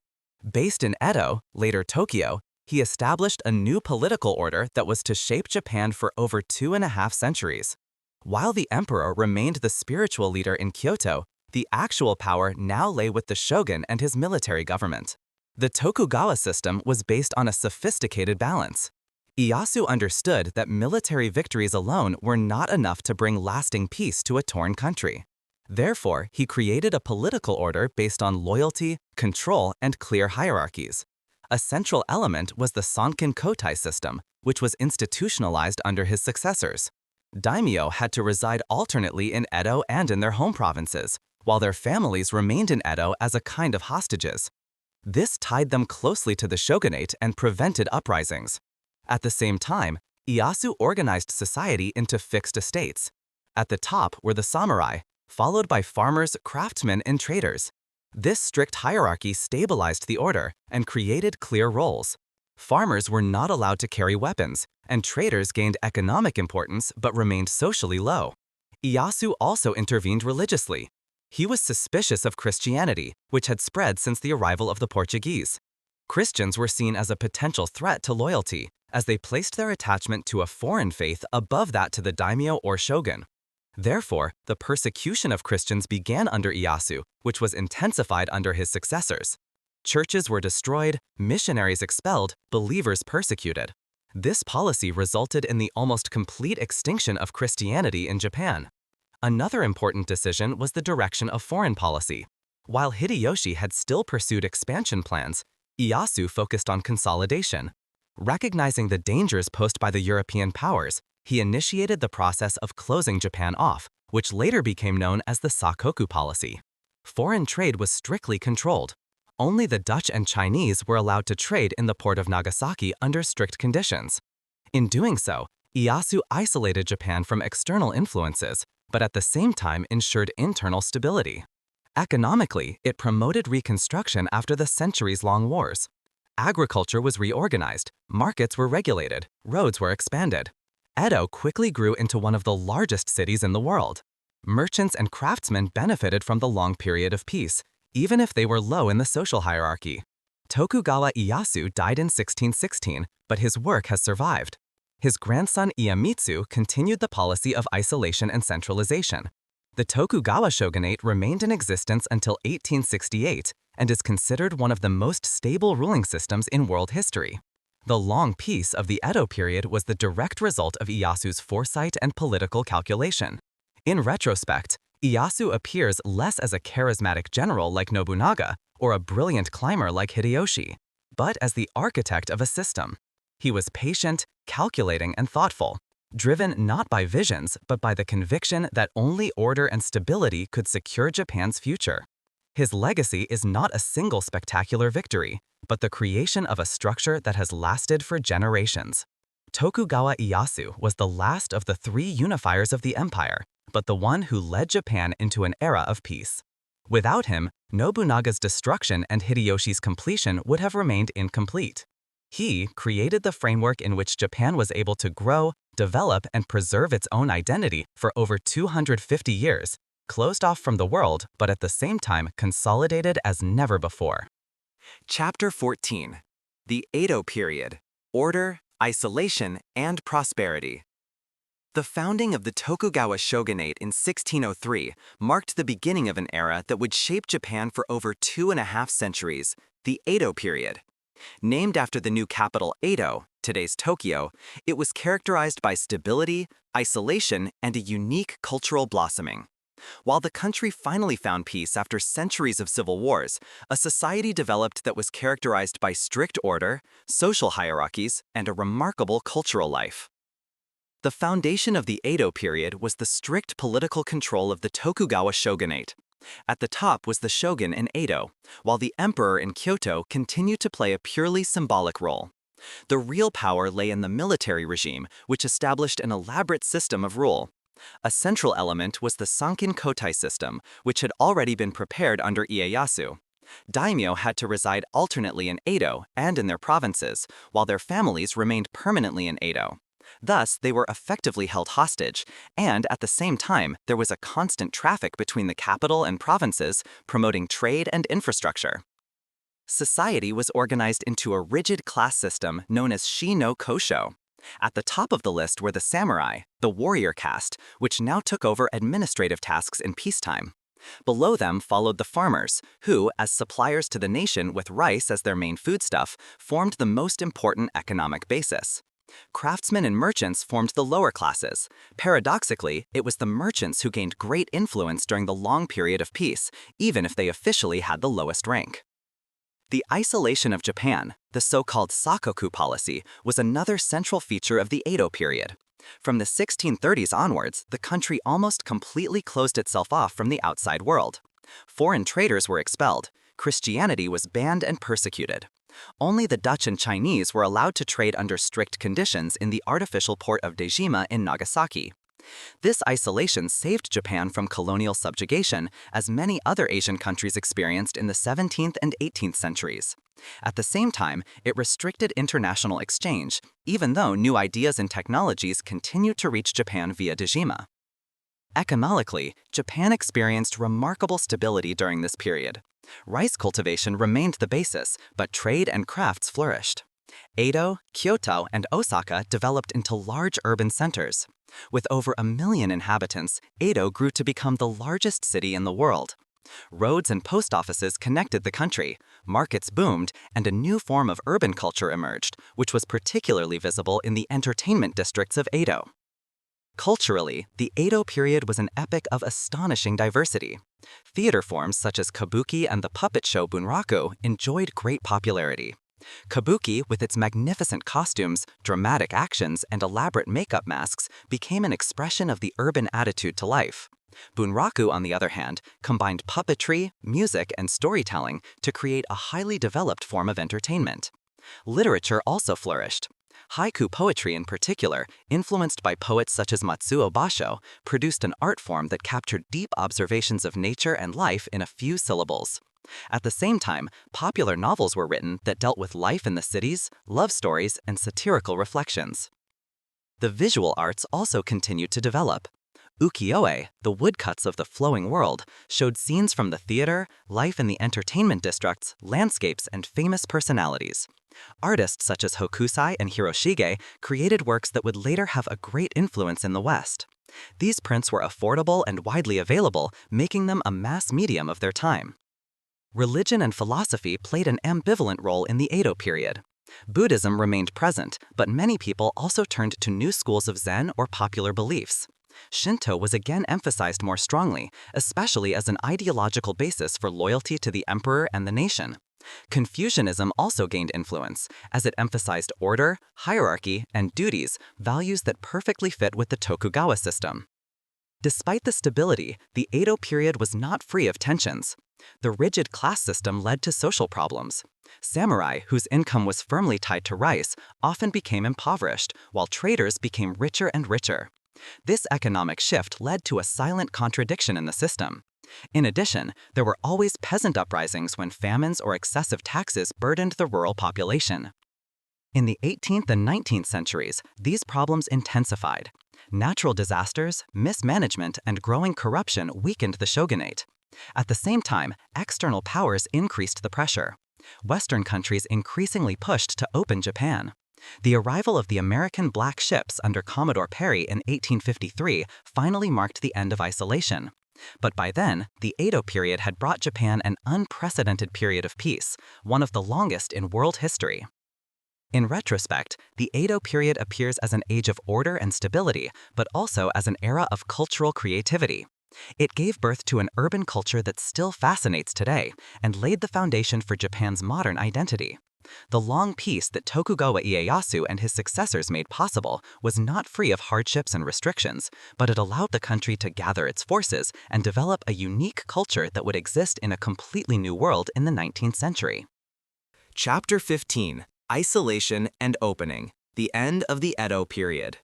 Based in Edo, later Tokyo, he established a new political order that was to shape Japan for over 2.5 centuries. While the emperor remained the spiritual leader in Kyoto, the actual power now lay with the shogun and his military government. The Tokugawa system was based on a sophisticated balance. Ieyasu understood that military victories alone were not enough to bring lasting peace to a torn country. Therefore, he created a political order based on loyalty, control, and clear hierarchies. A central element was the Sankin Kotai system, which was institutionalized under his successors. Daimyo had to reside alternately in Edo and in their home provinces, while their families remained in Edo as a kind of hostages. This tied them closely to the shogunate and prevented uprisings. At the same time, Ieyasu organized society into fixed estates. At the top were the samurai, followed by farmers, craftsmen, and traders. This strict hierarchy stabilized the order and created clear roles. Farmers were not allowed to carry weapons, and traders gained economic importance but remained socially low. Ieyasu also intervened religiously. He was suspicious of Christianity, which had spread since the arrival of the Portuguese. Christians were seen as a potential threat to loyalty, as they placed their attachment to a foreign faith above that to the daimyo or shogun. Therefore, the persecution of Christians began under Ieyasu, which was intensified under his successors. Churches were destroyed, missionaries expelled, believers persecuted. This policy resulted in the almost complete extinction of Christianity in Japan. Another important decision was the direction of foreign policy. While Hideyoshi had still pursued expansion plans, Ieyasu focused on consolidation. Recognizing the dangers posed by the European powers, he initiated the process of closing Japan off, which later became known as the Sakoku policy. Foreign trade was strictly controlled. Only the Dutch and Chinese were allowed to trade in the port of Nagasaki under strict conditions. In doing so, Ieyasu isolated Japan from external influences, but at the same time ensured internal stability. Economically, it promoted reconstruction after the centuries-long wars. Agriculture was reorganized, markets were regulated, roads were expanded. Edo quickly grew into one of the largest cities in the world. Merchants and craftsmen benefited from the long period of peace, even if they were low in the social hierarchy. Tokugawa Ieyasu died in 1616, but his work has survived. His grandson Ieyasu continued the policy of isolation and centralization. The Tokugawa Shogunate remained in existence until 1868 and is considered one of the most stable ruling systems in world history. The long peace of the Edo period was the direct result of Ieyasu's foresight and political calculation. In retrospect, Ieyasu appears less as a charismatic general like Nobunaga or a brilliant climber like Hideyoshi, but as the architect of a system. He was patient, calculating, and thoughtful, driven not by visions but by the conviction that only order and stability could secure Japan's future. His legacy is not a single spectacular victory, but the creation of a structure that has lasted for generations. Tokugawa Ieyasu was the last of the three unifiers of the empire, but the one who led Japan into an era of peace. Without him, Nobunaga's destruction and Hideyoshi's completion would have remained incomplete. He created the framework in which Japan was able to grow, develop, and preserve its own identity for over 250 years, closed off from the world, but at the same time consolidated as never before. Chapter 14. The Edo Period: Order, Isolation, and Prosperity. The founding of the Tokugawa Shogunate in 1603 marked the beginning of an era that would shape Japan for over 2.5 centuries, the Edo period. Named after the new capital Edo, today's Tokyo, it was characterized by stability, isolation, and a unique cultural blossoming. While the country finally found peace after centuries of civil wars, a society developed that was characterized by strict order, social hierarchies, and a remarkable cultural life. The foundation of the Edo period was the strict political control of the Tokugawa Shogunate. At the top was the shogun in Edo, while the emperor in Kyoto continued to play a purely symbolic role. The real power lay in the military regime, which established an elaborate system of rule. A central element was the Sankin Kotai system, which had already been prepared under Ieyasu. Daimyo had to reside alternately in Edo and in their provinces, while their families remained permanently in Edo. Thus, they were effectively held hostage, and at the same time, there was a constant traffic between the capital and provinces, promoting trade and infrastructure. Society was organized into a rigid class system known as Shi no Kosho. At the top of the list were the samurai, the warrior caste, which now took over administrative tasks in peacetime. Below them followed the farmers, who, as suppliers to the nation with rice as their main foodstuff, formed the most important economic basis. Craftsmen and merchants formed the lower classes. Paradoxically, it was the merchants who gained great influence during the long period of peace, even if they officially had the lowest rank. The isolation of Japan, the so-called Sakoku policy, was another central feature of the Edo period. From the 1630s onwards, the country almost completely closed itself off from the outside world. Foreign traders were expelled. Christianity was banned and persecuted. Only the Dutch and Chinese were allowed to trade under strict conditions in the artificial port of Dejima in Nagasaki. This isolation saved Japan from colonial subjugation, as many other Asian countries experienced in the 17th and 18th centuries. At the same time, it restricted international exchange, even though new ideas and technologies continued to reach Japan via Dejima. Economically, Japan experienced remarkable stability during this period. Rice cultivation remained the basis, but trade and crafts flourished. Edo, Kyoto, and Osaka developed into large urban centers. With over 1 million inhabitants, Edo grew to become the largest city in the world. Roads and post offices connected the country, markets boomed, and a new form of urban culture emerged, which was particularly visible in the entertainment districts of Edo. Culturally, the Edo period was an epoch of astonishing diversity. Theater forms such as kabuki and the puppet show bunraku enjoyed great popularity. Kabuki, with its magnificent costumes, dramatic actions, and elaborate makeup masks, became an expression of the urban attitude to life. Bunraku, on the other hand, combined puppetry, music, and storytelling to create a highly developed form of entertainment. Literature also flourished. Haiku poetry in particular, influenced by poets such as Matsuo Basho, produced an art form that captured deep observations of nature and life in a few syllables. At the same time, popular novels were written that dealt with life in the cities, love stories, and satirical reflections. The visual arts also continued to develop. Ukiyo-e, the woodcuts of the flowing world, showed scenes from the theater, life in the entertainment districts, landscapes, and famous personalities. Artists such as Hokusai and Hiroshige created works that would later have a great influence in the West. These prints were affordable and widely available, making them a mass medium of their time. Religion and philosophy played an ambivalent role in the Edo period. Buddhism remained present, but many people also turned to new schools of Zen or popular beliefs. Shinto was again emphasized more strongly, especially as an ideological basis for loyalty to the emperor and the nation. Confucianism also gained influence, as it emphasized order, hierarchy, and duties, values that perfectly fit with the Tokugawa system. Despite the stability, the Edo period was not free of tensions. The rigid class system led to social problems. Samurai, whose income was firmly tied to rice, often became impoverished, while traders became richer and richer. This economic shift led to a silent contradiction in the system. In addition, there were always peasant uprisings when famines or excessive taxes burdened the rural population. In the 18th and 19th centuries, these problems intensified. Natural disasters, mismanagement, and growing corruption weakened the shogunate. At the same time, external powers increased the pressure. Western countries increasingly pushed to open Japan. The arrival of the American black ships under Commodore Perry in 1853 finally marked the end of isolation. But by then, the Edo period had brought Japan an unprecedented period of peace, one of the longest in world history. In retrospect, the Edo period appears as an age of order and stability, but also as an era of cultural creativity. It gave birth to an urban culture that still fascinates today and laid the foundation for Japan's modern identity. The long peace that Tokugawa Ieyasu and his successors made possible was not free of hardships and restrictions, but it allowed the country to gather its forces and develop a unique culture that would exist in a completely new world in the 19th century. Chapter 15: Isolation and Opening, the End of the Edo Period.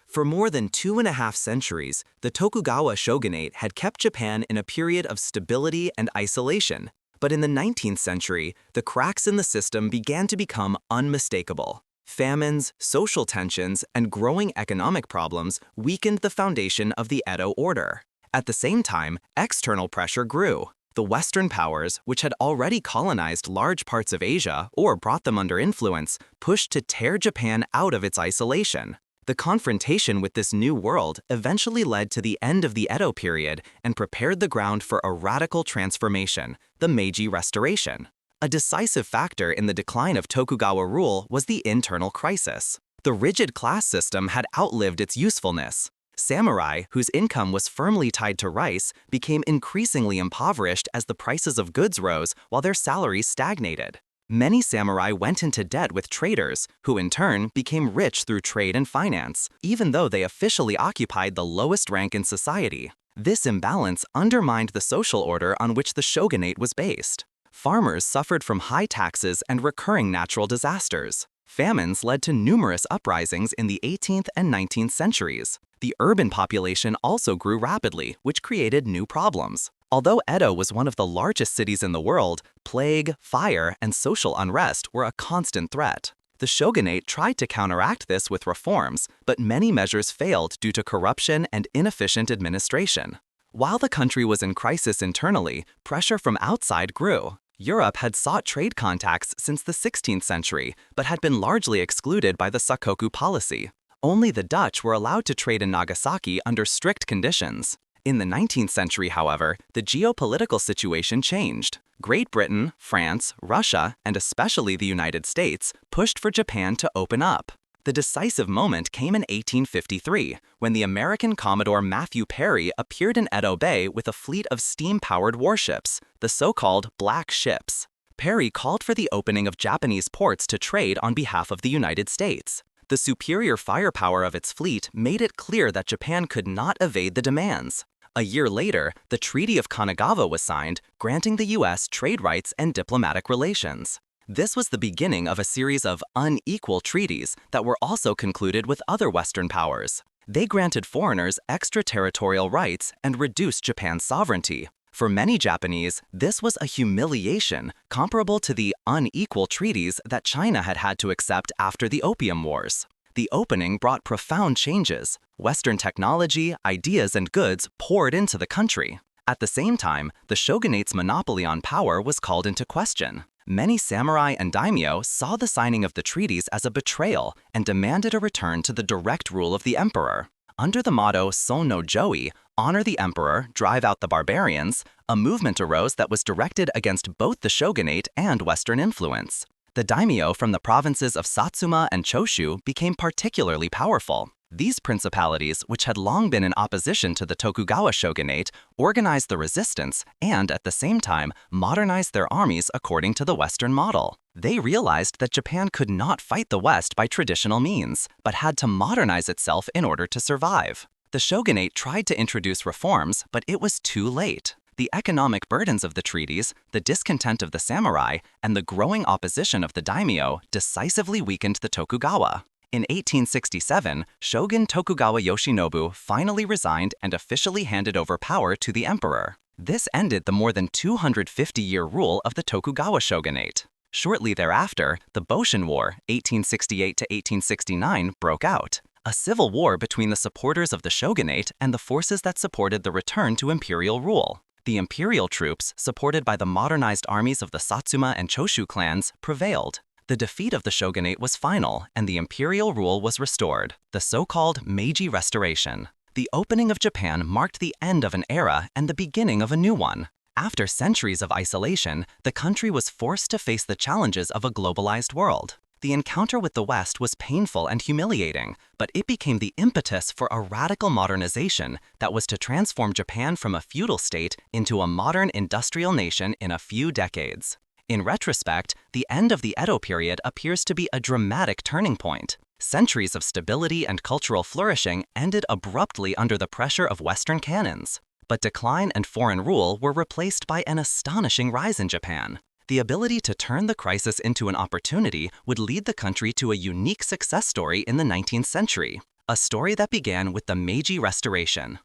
For more than 2.5 centuries, the Tokugawa Shogunate had kept Japan in a period of stability and isolation. But in the 19th century, the cracks in the system began to become unmistakable. Famines, social tensions, and growing economic problems weakened the foundation of the Edo order. At the same time, external pressure grew. The Western powers, which had already colonized large parts of Asia or brought them under influence, pushed to tear Japan out of its isolation. The confrontation with this new world eventually led to the end of the Edo period and prepared the ground for a radical transformation, the Meiji Restoration. A decisive factor in the decline of Tokugawa rule was the internal crisis. The rigid class system had outlived its usefulness. Samurai, whose income was firmly tied to rice, became increasingly impoverished as the prices of goods rose while their salaries stagnated. Many samurai went into debt with traders, who in turn became rich through trade and finance, even though they officially occupied the lowest rank in society. This imbalance undermined the social order on which the shogunate was based. Farmers suffered from high taxes and recurring natural disasters. Famines led to numerous uprisings in the 18th and 19th centuries. The urban population also grew rapidly, which created new problems. Although Edo was one of the largest cities in the world, plague, fire, and social unrest were a constant threat. The shogunate tried to counteract this with reforms, but many measures failed due to corruption and inefficient administration. While the country was in crisis internally, pressure from outside grew. Europe had sought trade contacts since the 16th century, but had been largely excluded by the Sakoku policy. Only the Dutch were allowed to trade in Nagasaki under strict conditions. In the 19th century, however, the geopolitical situation changed. Great Britain, France, Russia, and especially the United States pushed for Japan to open up. The decisive moment came in 1853, when the American Commodore Matthew Perry appeared in Edo Bay with a fleet of steam-powered warships, the so-called Black Ships. Perry called for the opening of Japanese ports to trade on behalf of the United States. The superior firepower of its fleet made it clear that Japan could not evade the demands. A year later, the Treaty of Kanagawa was signed, granting the U.S. trade rights and diplomatic relations. This was the beginning of a series of unequal treaties that were also concluded with other Western powers. They granted foreigners extraterritorial rights and reduced Japan's sovereignty. For many Japanese, this was a humiliation comparable to the unequal treaties that China had had to accept after the Opium Wars. The opening brought profound changes. Western technology, ideas, and goods poured into the country. At the same time, the shogunate's monopoly on power was called into question. Many samurai and daimyo saw the signing of the treaties as a betrayal and demanded a return to the direct rule of the emperor. Under the motto Son no Joi, honor the emperor, drive out the barbarians, a movement arose that was directed against both the shogunate and Western influence. The daimyo from the provinces of Satsuma and Choshu became particularly powerful. These principalities, which had long been in opposition to the Tokugawa shogunate, organized the resistance and, at the same time, modernized their armies according to the Western model. They realized that Japan could not fight the West by traditional means, but had to modernize itself in order to survive. The shogunate tried to introduce reforms, but it was too late. The economic burdens of the treaties, the discontent of the samurai, and the growing opposition of the daimyo decisively weakened the Tokugawa. In 1867, Shogun Tokugawa Yoshinobu finally resigned and officially handed over power to the emperor. This ended the more than 250-year rule of the Tokugawa shogunate. Shortly thereafter, the Boshin War, 1868 to 1869, broke out, a civil war between the supporters of the shogunate and the forces that supported the return to imperial rule. The imperial troops, supported by the modernized armies of the Satsuma and Choshu clans, prevailed. The defeat of the shogunate was final, and the imperial rule was restored, the so-called Meiji Restoration. The opening of Japan marked the end of an era and the beginning of a new one. After centuries of isolation, the country was forced to face the challenges of a globalized world. The encounter with the West was painful and humiliating, but it became the impetus for a radical modernization that was to transform Japan from a feudal state into a modern industrial nation in a few decades. In retrospect, the end of the Edo period appears to be a dramatic turning point. Centuries of stability and cultural flourishing ended abruptly under the pressure of Western canons. But decline and foreign rule were replaced by an astonishing rise in Japan. The ability to turn the crisis into an opportunity would lead the country to a unique success story in the 19th century, a story that began with the Meiji Restoration.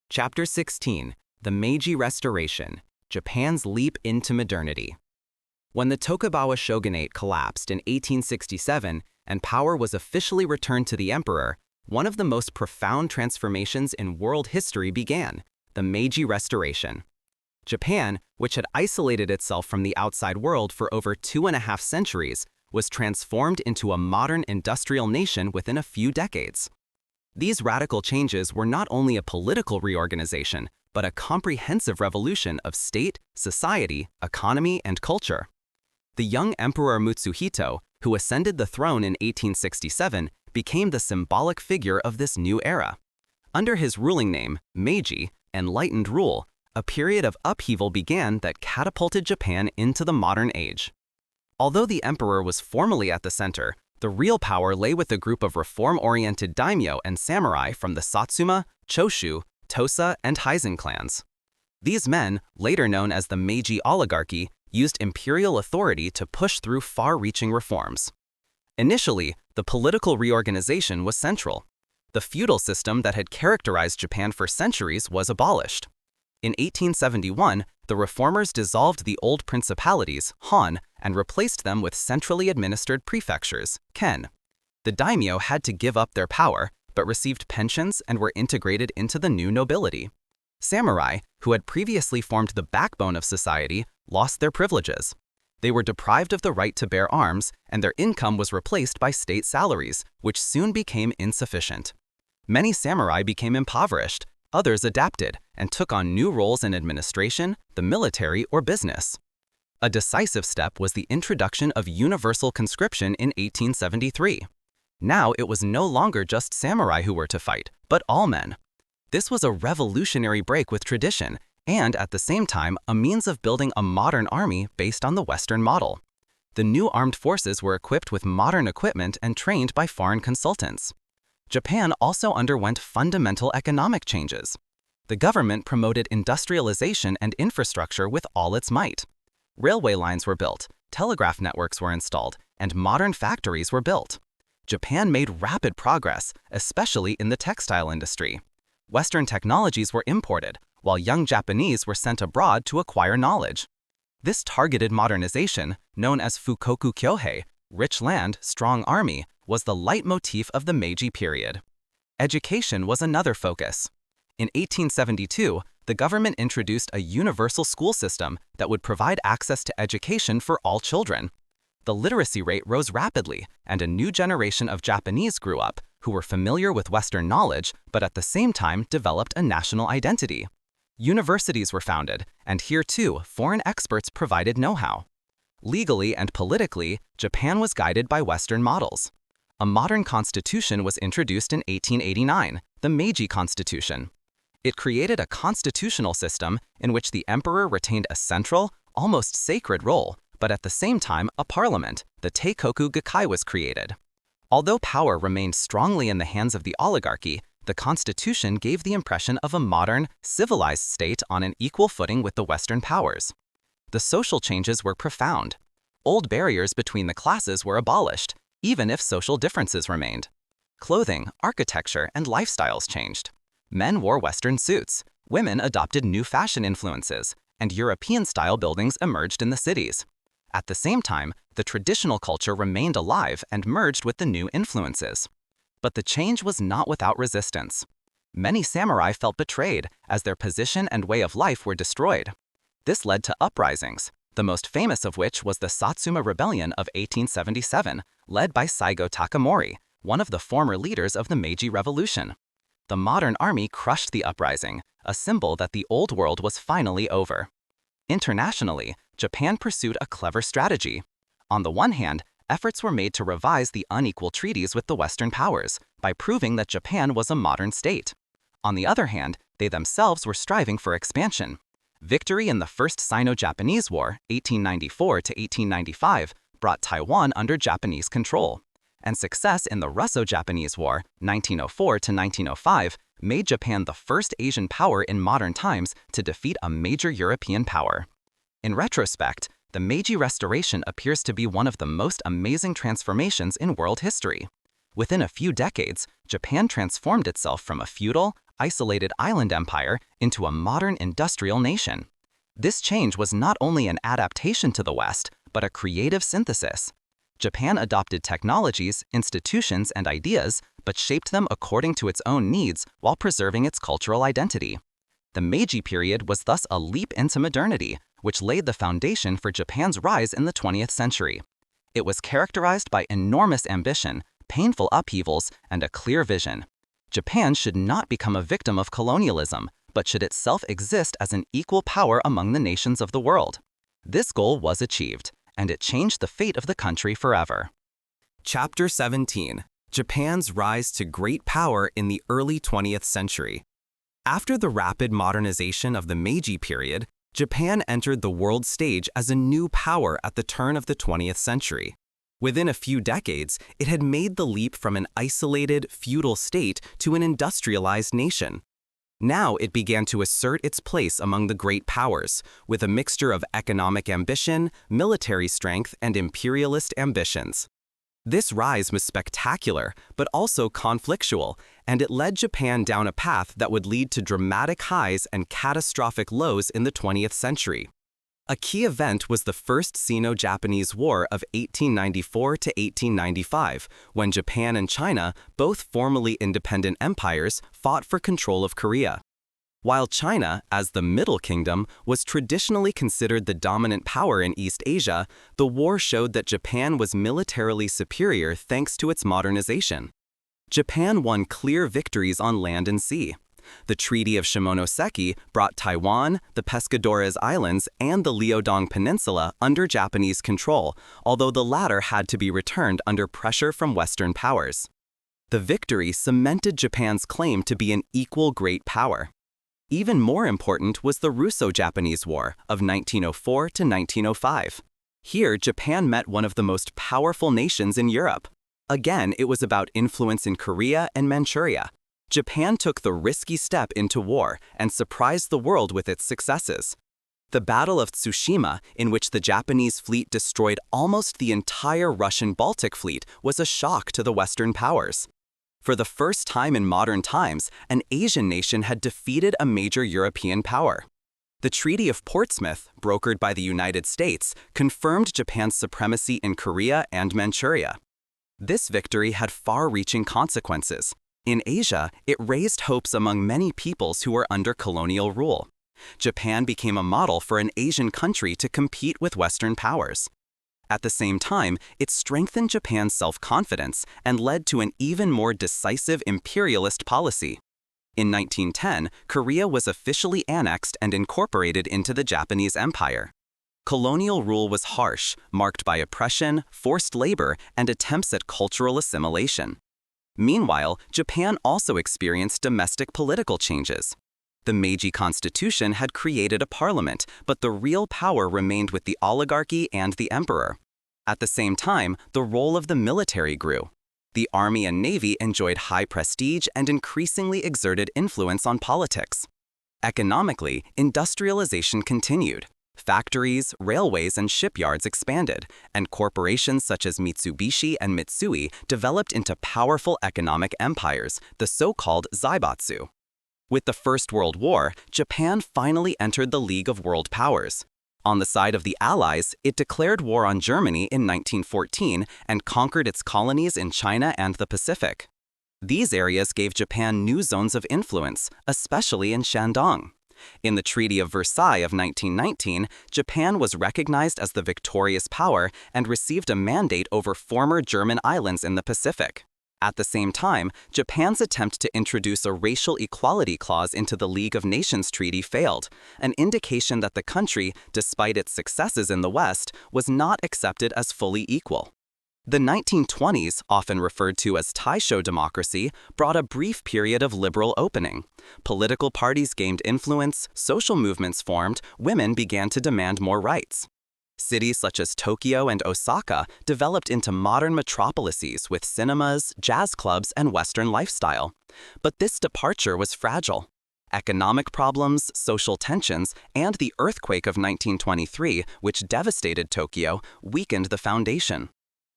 Chapter 16: The Meiji Restoration, Japan's Leap into Modernity. When the Tokugawa shogunate collapsed in 1867 and power was officially returned to the emperor, one of the most profound transformations in world history began: the Meiji Restoration. Japan, which had isolated itself from the outside world for over 2.5 centuries, was transformed into a modern industrial nation within a few decades. These radical changes were not only a political reorganization, but a comprehensive revolution of state, society, economy, and culture. The young Emperor Mutsuhito, who ascended the throne in 1867, became the symbolic figure of this new era. Under his ruling name, Meiji, enlightened rule, a period of upheaval began that catapulted Japan into the modern age. Although the emperor was formally at the center, the real power lay with a group of reform-oriented daimyo and samurai from the Satsuma, Choshu, Tosa, and Heisen clans. These men, later known as the Meiji oligarchy, used imperial authority to push through far-reaching reforms. Initially, the political reorganization was central. The feudal system that had characterized Japan for centuries was abolished. In 1871, the reformers dissolved the old principalities, Han, and replaced them with centrally administered prefectures, Ken. The daimyo had to give up their power, but received pensions and were integrated into the new nobility. Samurai, who had previously formed the backbone of society, lost their privileges. They were deprived of the right to bear arms, and their income was replaced by state salaries, which soon became insufficient. Many samurai became impoverished, others adapted, and took on new roles in administration, the military, or business. A decisive step was the introduction of universal conscription in 1873. Now it was no longer just samurai who were to fight, but all men. This was a revolutionary break with tradition, and at the same time, a means of building a modern army based on the Western model. The new armed forces were equipped with modern equipment and trained by foreign consultants. Japan also underwent fundamental economic changes. The government promoted industrialization and infrastructure with all its might. Railway lines were built, telegraph networks were installed, and modern factories were built. Japan made rapid progress, especially in the textile industry. Western technologies were imported, while young Japanese were sent abroad to acquire knowledge. This targeted modernization, known as Fukoku Kyohei, rich land, strong army, was the leitmotif of the Meiji period. Education was another focus. In 1872, the government introduced a universal school system that would provide access to education for all children. The literacy rate rose rapidly, and a new generation of Japanese grew up who were familiar with Western knowledge but at the same time developed a national identity. Universities were founded, and here too, foreign experts provided know-how. Legally and politically, Japan was guided by Western models. A modern constitution was introduced in 1889, the Meiji Constitution. It created a constitutional system in which the emperor retained a central, almost sacred role, but at the same time a parliament, the Teikoku Gakkai, was created. Although power remained strongly in the hands of the oligarchy, the constitution gave the impression of a modern, civilized state on an equal footing with the Western powers. The social changes were profound. Old barriers between the classes were abolished, even if social differences remained. Clothing, architecture, and lifestyles changed. Men wore Western suits, women adopted new fashion influences, and European-style buildings emerged in the cities. At the same time, the traditional culture remained alive and merged with the new influences. But the change was not without resistance. Many samurai felt betrayed as their position and way of life were destroyed. This led to uprisings, the most famous of which was the Satsuma Rebellion of 1877, led by Saigo Takamori, one of the former leaders of the Meiji Revolution. The modern army crushed the uprising, a symbol that the old world was finally over. Internationally, Japan pursued a clever strategy. On the one hand, efforts were made to revise the unequal treaties with the Western powers by proving that Japan was a modern state. On the other hand, they themselves were striving for expansion. Victory in the First Sino-Japanese War, 1894 to 1895, brought Taiwan under Japanese control, and success in the Russo-Japanese War, 1904 to 1905, made Japan the first Asian power in modern times to defeat a major European power. In retrospect, the Meiji Restoration appears to be one of the most amazing transformations in world history. Within a few decades, Japan transformed itself from a feudal, isolated island empire into a modern industrial nation. This change was not only an adaptation to the West, but a creative synthesis. Japan adopted technologies, institutions, and ideas, but shaped them according to its own needs while preserving its cultural identity. The Meiji period was thus a leap into modernity, which laid the foundation for Japan's rise in the 20th century. It was characterized by enormous ambition, painful upheavals, and a clear vision. Japan should not become a victim of colonialism, but should itself exist as an equal power among the nations of the world. This goal was achieved, and it changed the fate of the country forever. Chapter 17. Japan's Rise to Great Power in the Early 20th Century. After the rapid modernization of the Meiji period, Japan entered the world stage as a new power at the turn of the 20th century. Within a few decades, it had made the leap from an isolated, feudal state to an industrialized nation. Now it began to assert its place among the great powers, with a mixture of economic ambition, military strength, and imperialist ambitions. This rise was spectacular, but also conflictual, and it led Japan down a path that would lead to dramatic highs and catastrophic lows in the 20th century. A key event was the First Sino-Japanese War of 1894 to 1895, when Japan and China, both formerly independent empires, fought for control of Korea. While China, as the Middle Kingdom, was traditionally considered the dominant power in East Asia, the war showed that Japan was militarily superior thanks to its modernization. Japan won clear victories on land and sea. The Treaty of Shimonoseki brought Taiwan, the Pescadores Islands, and the Liaodong Peninsula under Japanese control, although the latter had to be returned under pressure from Western powers. The victory cemented Japan's claim to be an equal great power. Even more important was the Russo-Japanese War of 1904 to 1905. Here, Japan met one of the most powerful nations in Europe. Again, it was about influence in Korea and Manchuria. Japan took the risky step into war and surprised the world with its successes. The Battle of Tsushima, in which the Japanese fleet destroyed almost the entire Russian Baltic fleet, was a shock to the Western powers. For the first time in modern times, an Asian nation had defeated a major European power. The Treaty of Portsmouth, brokered by the United States, confirmed Japan's supremacy in Korea and Manchuria. This victory had far-reaching consequences. In Asia, it raised hopes among many peoples who were under colonial rule. Japan became a model for an Asian country to compete with Western powers. At the same time, it strengthened Japan's self-confidence and led to an even more decisive imperialist policy. In 1910, Korea was officially annexed and incorporated into the Japanese Empire. Colonial rule was harsh, marked by oppression, forced labor, and attempts at cultural assimilation. Meanwhile, Japan also experienced domestic political changes. The Meiji Constitution had created a parliament, but the real power remained with the oligarchy and the emperor. At the same time, the role of the military grew. The army and navy enjoyed high prestige and increasingly exerted influence on politics. Economically, industrialization continued. Factories, railways, and shipyards expanded, and corporations such as Mitsubishi and Mitsui developed into powerful economic empires, the so-called zaibatsu. With the First World War, Japan finally entered the League of World Powers. On the side of the Allies, it declared war on Germany in 1914 and conquered its colonies in China and the Pacific. These areas gave Japan new zones of influence, especially in Shandong. In the Treaty of Versailles of 1919, Japan was recognized as the victorious power and received a mandate over former German islands in the Pacific. At the same time, Japan's attempt to introduce a racial equality clause into the League of Nations Treaty failed, an indication that the country, despite its successes in the West, was not accepted as fully equal. The 1920s, often referred to as Taisho democracy, brought a brief period of liberal opening. Political parties gained influence, social movements formed, women began to demand more rights. Cities such as Tokyo and Osaka developed into modern metropolises with cinemas, jazz clubs, and Western lifestyle. But this departure was fragile. Economic problems, social tensions, and the earthquake of 1923, which devastated Tokyo, weakened the foundation.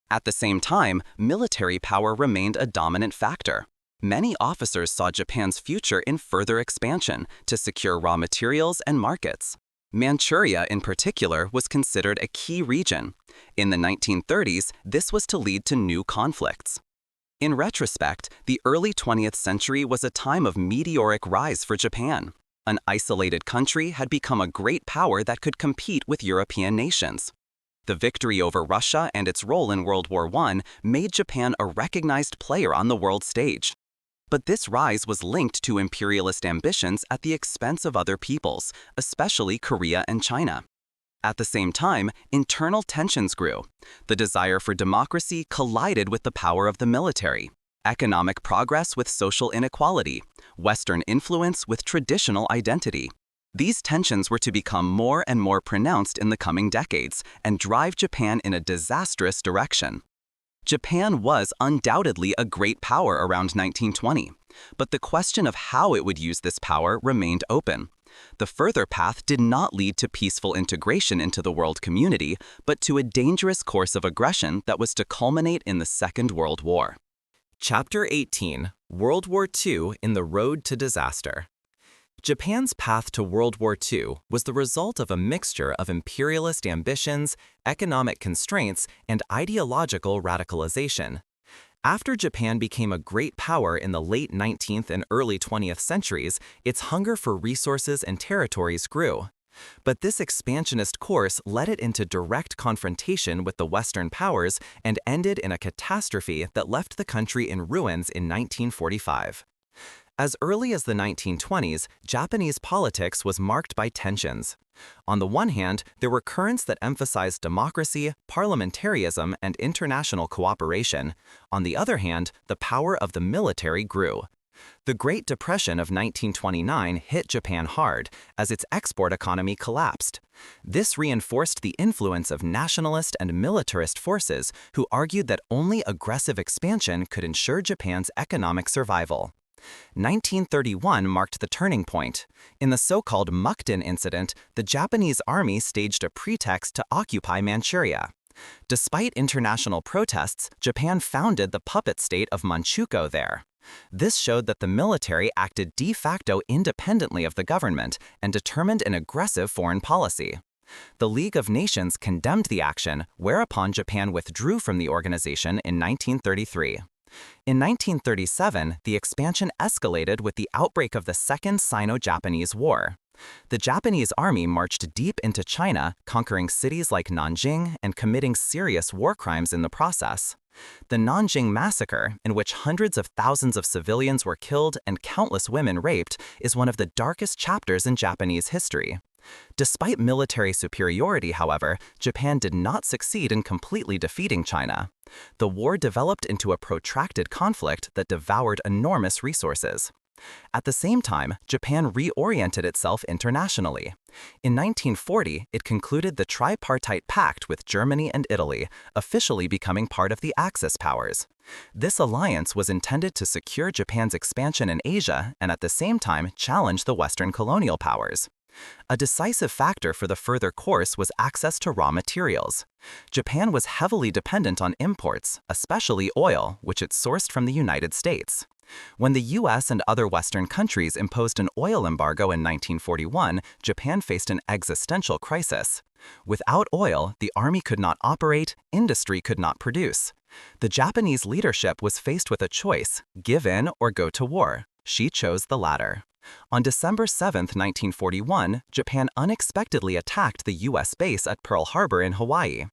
At the same time, military power remained a dominant factor. Many officers saw Japan's future in further expansion to secure raw materials and markets. Manchuria, in particular, was considered a key region. In the 1930s, this was to lead to new conflicts. In retrospect, the early 20th century was a time of meteoric rise for Japan. An isolated country had become a great power that could compete with European nations. The victory over Russia and its role in World War I made Japan a recognized player on the world stage. But this rise was linked to imperialist ambitions at the expense of other peoples, especially Korea and China. At the same time, internal tensions grew. The desire for democracy collided with the power of the military, economic progress with social inequality, Western influence with traditional identity. These tensions were to become more and more pronounced in the coming decades and drive Japan in a disastrous direction. Japan was undoubtedly a great power around 1920, but the question of how it would use this power remained open. The further path did not lead to peaceful integration into the world community, but to a dangerous course of aggression that was to culminate in the Second World War. Chapter 18: World War II in the Road to Disaster. Japan's path to World War II was the result of a mixture of imperialist ambitions, economic constraints, and ideological radicalization. After Japan became a great power in the late 19th and early 20th centuries, its hunger for resources and territories grew. But this expansionist course led it into direct confrontation with the Western powers and ended in a catastrophe that left the country in ruins in 1945. As early as the 1920s, Japanese politics was marked by tensions. On the one hand, there were currents that emphasized democracy, parliamentarism, and international cooperation. On the other hand, the power of the military grew. The Great Depression of 1929 hit Japan hard as its export economy collapsed. This reinforced the influence of nationalist and militarist forces who argued that only aggressive expansion could ensure Japan's economic survival. 1931 marked the turning point. In the so-called Mukden incident, the Japanese army staged a pretext to occupy Manchuria. Despite international protests, Japan founded the puppet state of Manchukuo there. This showed that the military acted de facto independently of the government and determined an aggressive foreign policy. The League of Nations condemned the action, whereupon Japan withdrew from the organization in 1933. In 1937, the expansion escalated with the outbreak of the Second Sino-Japanese War. The Japanese army marched deep into China, conquering cities like Nanjing and committing serious war crimes in the process. The Nanjing Massacre, in which hundreds of thousands of civilians were killed and countless women raped, is one of the darkest chapters in Japanese history. Despite military superiority, however, Japan did not succeed in completely defeating China. The war developed into a protracted conflict that devoured enormous resources. At the same time, Japan reoriented itself internationally. In 1940, it concluded the Tripartite Pact with Germany and Italy, officially becoming part of the Axis powers. This alliance was intended to secure Japan's expansion in Asia and at the same time challenge the Western colonial powers. A decisive factor for the further course was access to raw materials. Japan was heavily dependent on imports, especially oil, which it sourced from the United States. When the US and other Western countries imposed an oil embargo in 1941, Japan faced an existential crisis. Without oil, the army could not operate, industry could not produce. The Japanese leadership was faced with a choice: give in or go to war. She chose the latter. On December 7, 1941, Japan unexpectedly attacked the US base at Pearl Harbor in Hawaii.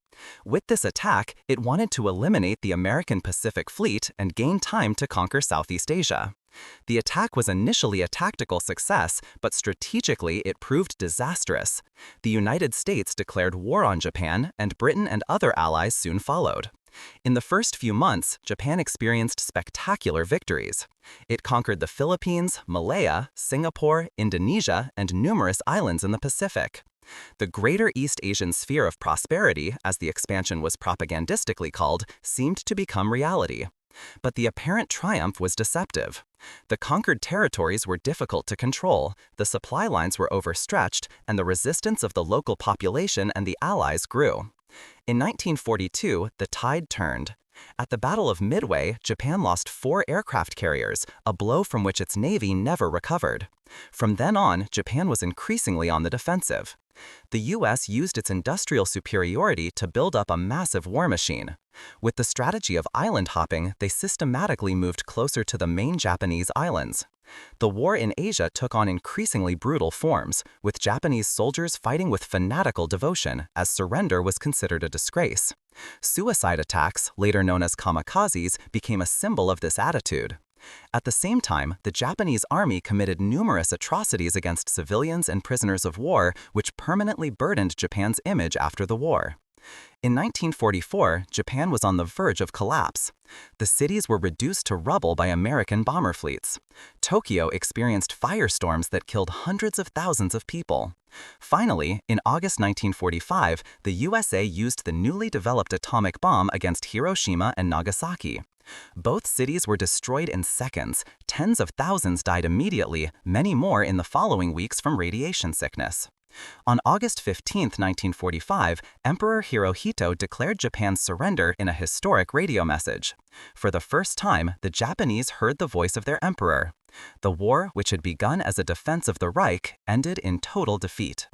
With this attack, it wanted to eliminate the American Pacific Fleet and gain time to conquer Southeast Asia. The attack was initially a tactical success, but strategically it proved disastrous. The United States declared war on Japan, and Britain and other allies soon followed. In the first few months, Japan experienced spectacular victories. It conquered the Philippines, Malaya, Singapore, Indonesia, and numerous islands in the Pacific. The Greater East Asian Sphere of Prosperity, as the expansion was propagandistically called, seemed to become reality. But the apparent triumph was deceptive. The conquered territories were difficult to control, the supply lines were overstretched, and the resistance of the local population and the Allies grew. In 1942, the tide turned. At the Battle of Midway, Japan lost 4 aircraft carriers, a blow from which its navy never recovered. From then on, Japan was increasingly on the defensive. The US used its industrial superiority to build up a massive war machine. With the strategy of island hopping, they systematically moved closer to the main Japanese islands. The war in Asia took on increasingly brutal forms, with Japanese soldiers fighting with fanatical devotion, as surrender was considered a disgrace. Suicide attacks, later known as kamikazes, became a symbol of this attitude. At the same time, the Japanese army committed numerous atrocities against civilians and prisoners of war, which permanently burdened Japan's image after the war. In 1944, Japan was on the verge of collapse. The cities were reduced to rubble by American bomber fleets. Tokyo experienced firestorms that killed hundreds of thousands of people. Finally, in August 1945, the USA used the newly developed atomic bomb against Hiroshima and Nagasaki. Both cities were destroyed in seconds. Tens of thousands died immediately, many more in the following weeks from radiation sickness. On August 15, 1945, Emperor Hirohito declared Japan's surrender in a historic radio message. For the first time, the Japanese heard the voice of their emperor. The war, which had begun as a defense of the Reich, ended in total defeat.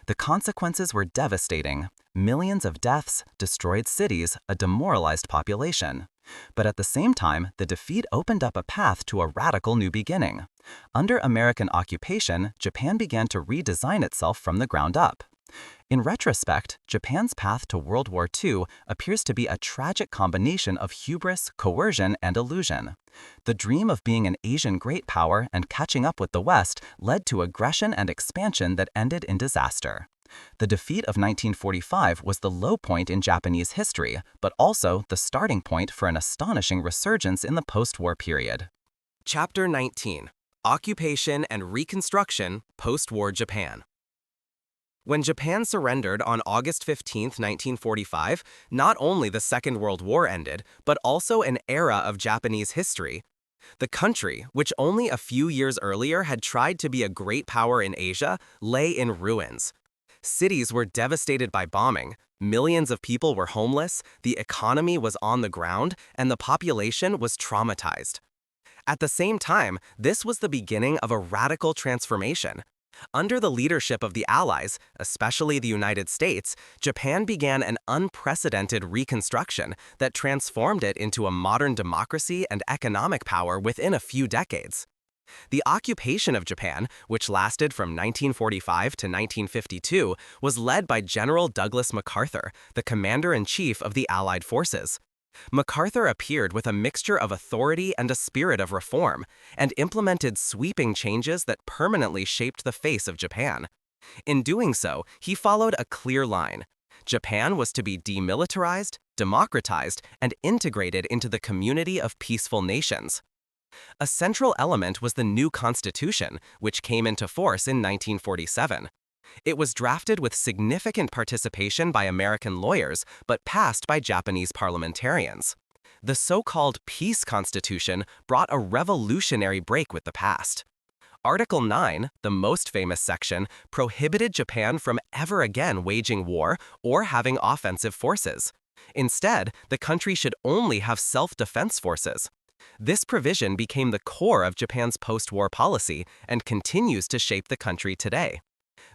The consequences were devastating. Millions of deaths, destroyed cities, a demoralized population. But at the same time, the defeat opened up a path to a radical new beginning. Under American occupation, Japan began to redesign itself from the ground up. In retrospect, Japan's path to World War II appears to be a tragic combination of hubris, coercion, and illusion. The dream of being an Asian great power and catching up with the West led to aggression and expansion that ended in disaster. The defeat of 1945 was the low point in Japanese history, but also the starting point for an astonishing resurgence in the post-war period. Chapter 19: Occupation and Reconstruction, Post-War Japan. When Japan surrendered on August 15, 1945, not only the Second World War ended, but also an era of Japanese history. The country, which only a few years earlier had tried to be a great power in Asia, lay in ruins. Cities were devastated by bombing, millions of people were homeless, the economy was on the ground, and the population was traumatized. At the same time, this was the beginning of a radical transformation. Under the leadership of the Allies, especially the United States, Japan began an unprecedented reconstruction that transformed it into a modern democracy and economic power within a few decades. The occupation of Japan, which lasted from 1945 to 1952, was led by General Douglas MacArthur, the commander-in-chief of the Allied forces. MacArthur appeared with a mixture of authority and a spirit of reform, and implemented sweeping changes that permanently shaped the face of Japan. In doing so, he followed a clear line. Japan was to be demilitarized, democratized, and integrated into the community of peaceful nations. A central element was the new constitution, which came into force in 1947. It was drafted with significant participation by American lawyers, but passed by Japanese parliamentarians. The so-called Peace Constitution brought a revolutionary break with the past. Article 9, the most famous section, prohibited Japan from ever again waging war or having offensive forces. Instead, the country should only have self-defense forces. This provision became the core of Japan's post-war policy and continues to shape the country today.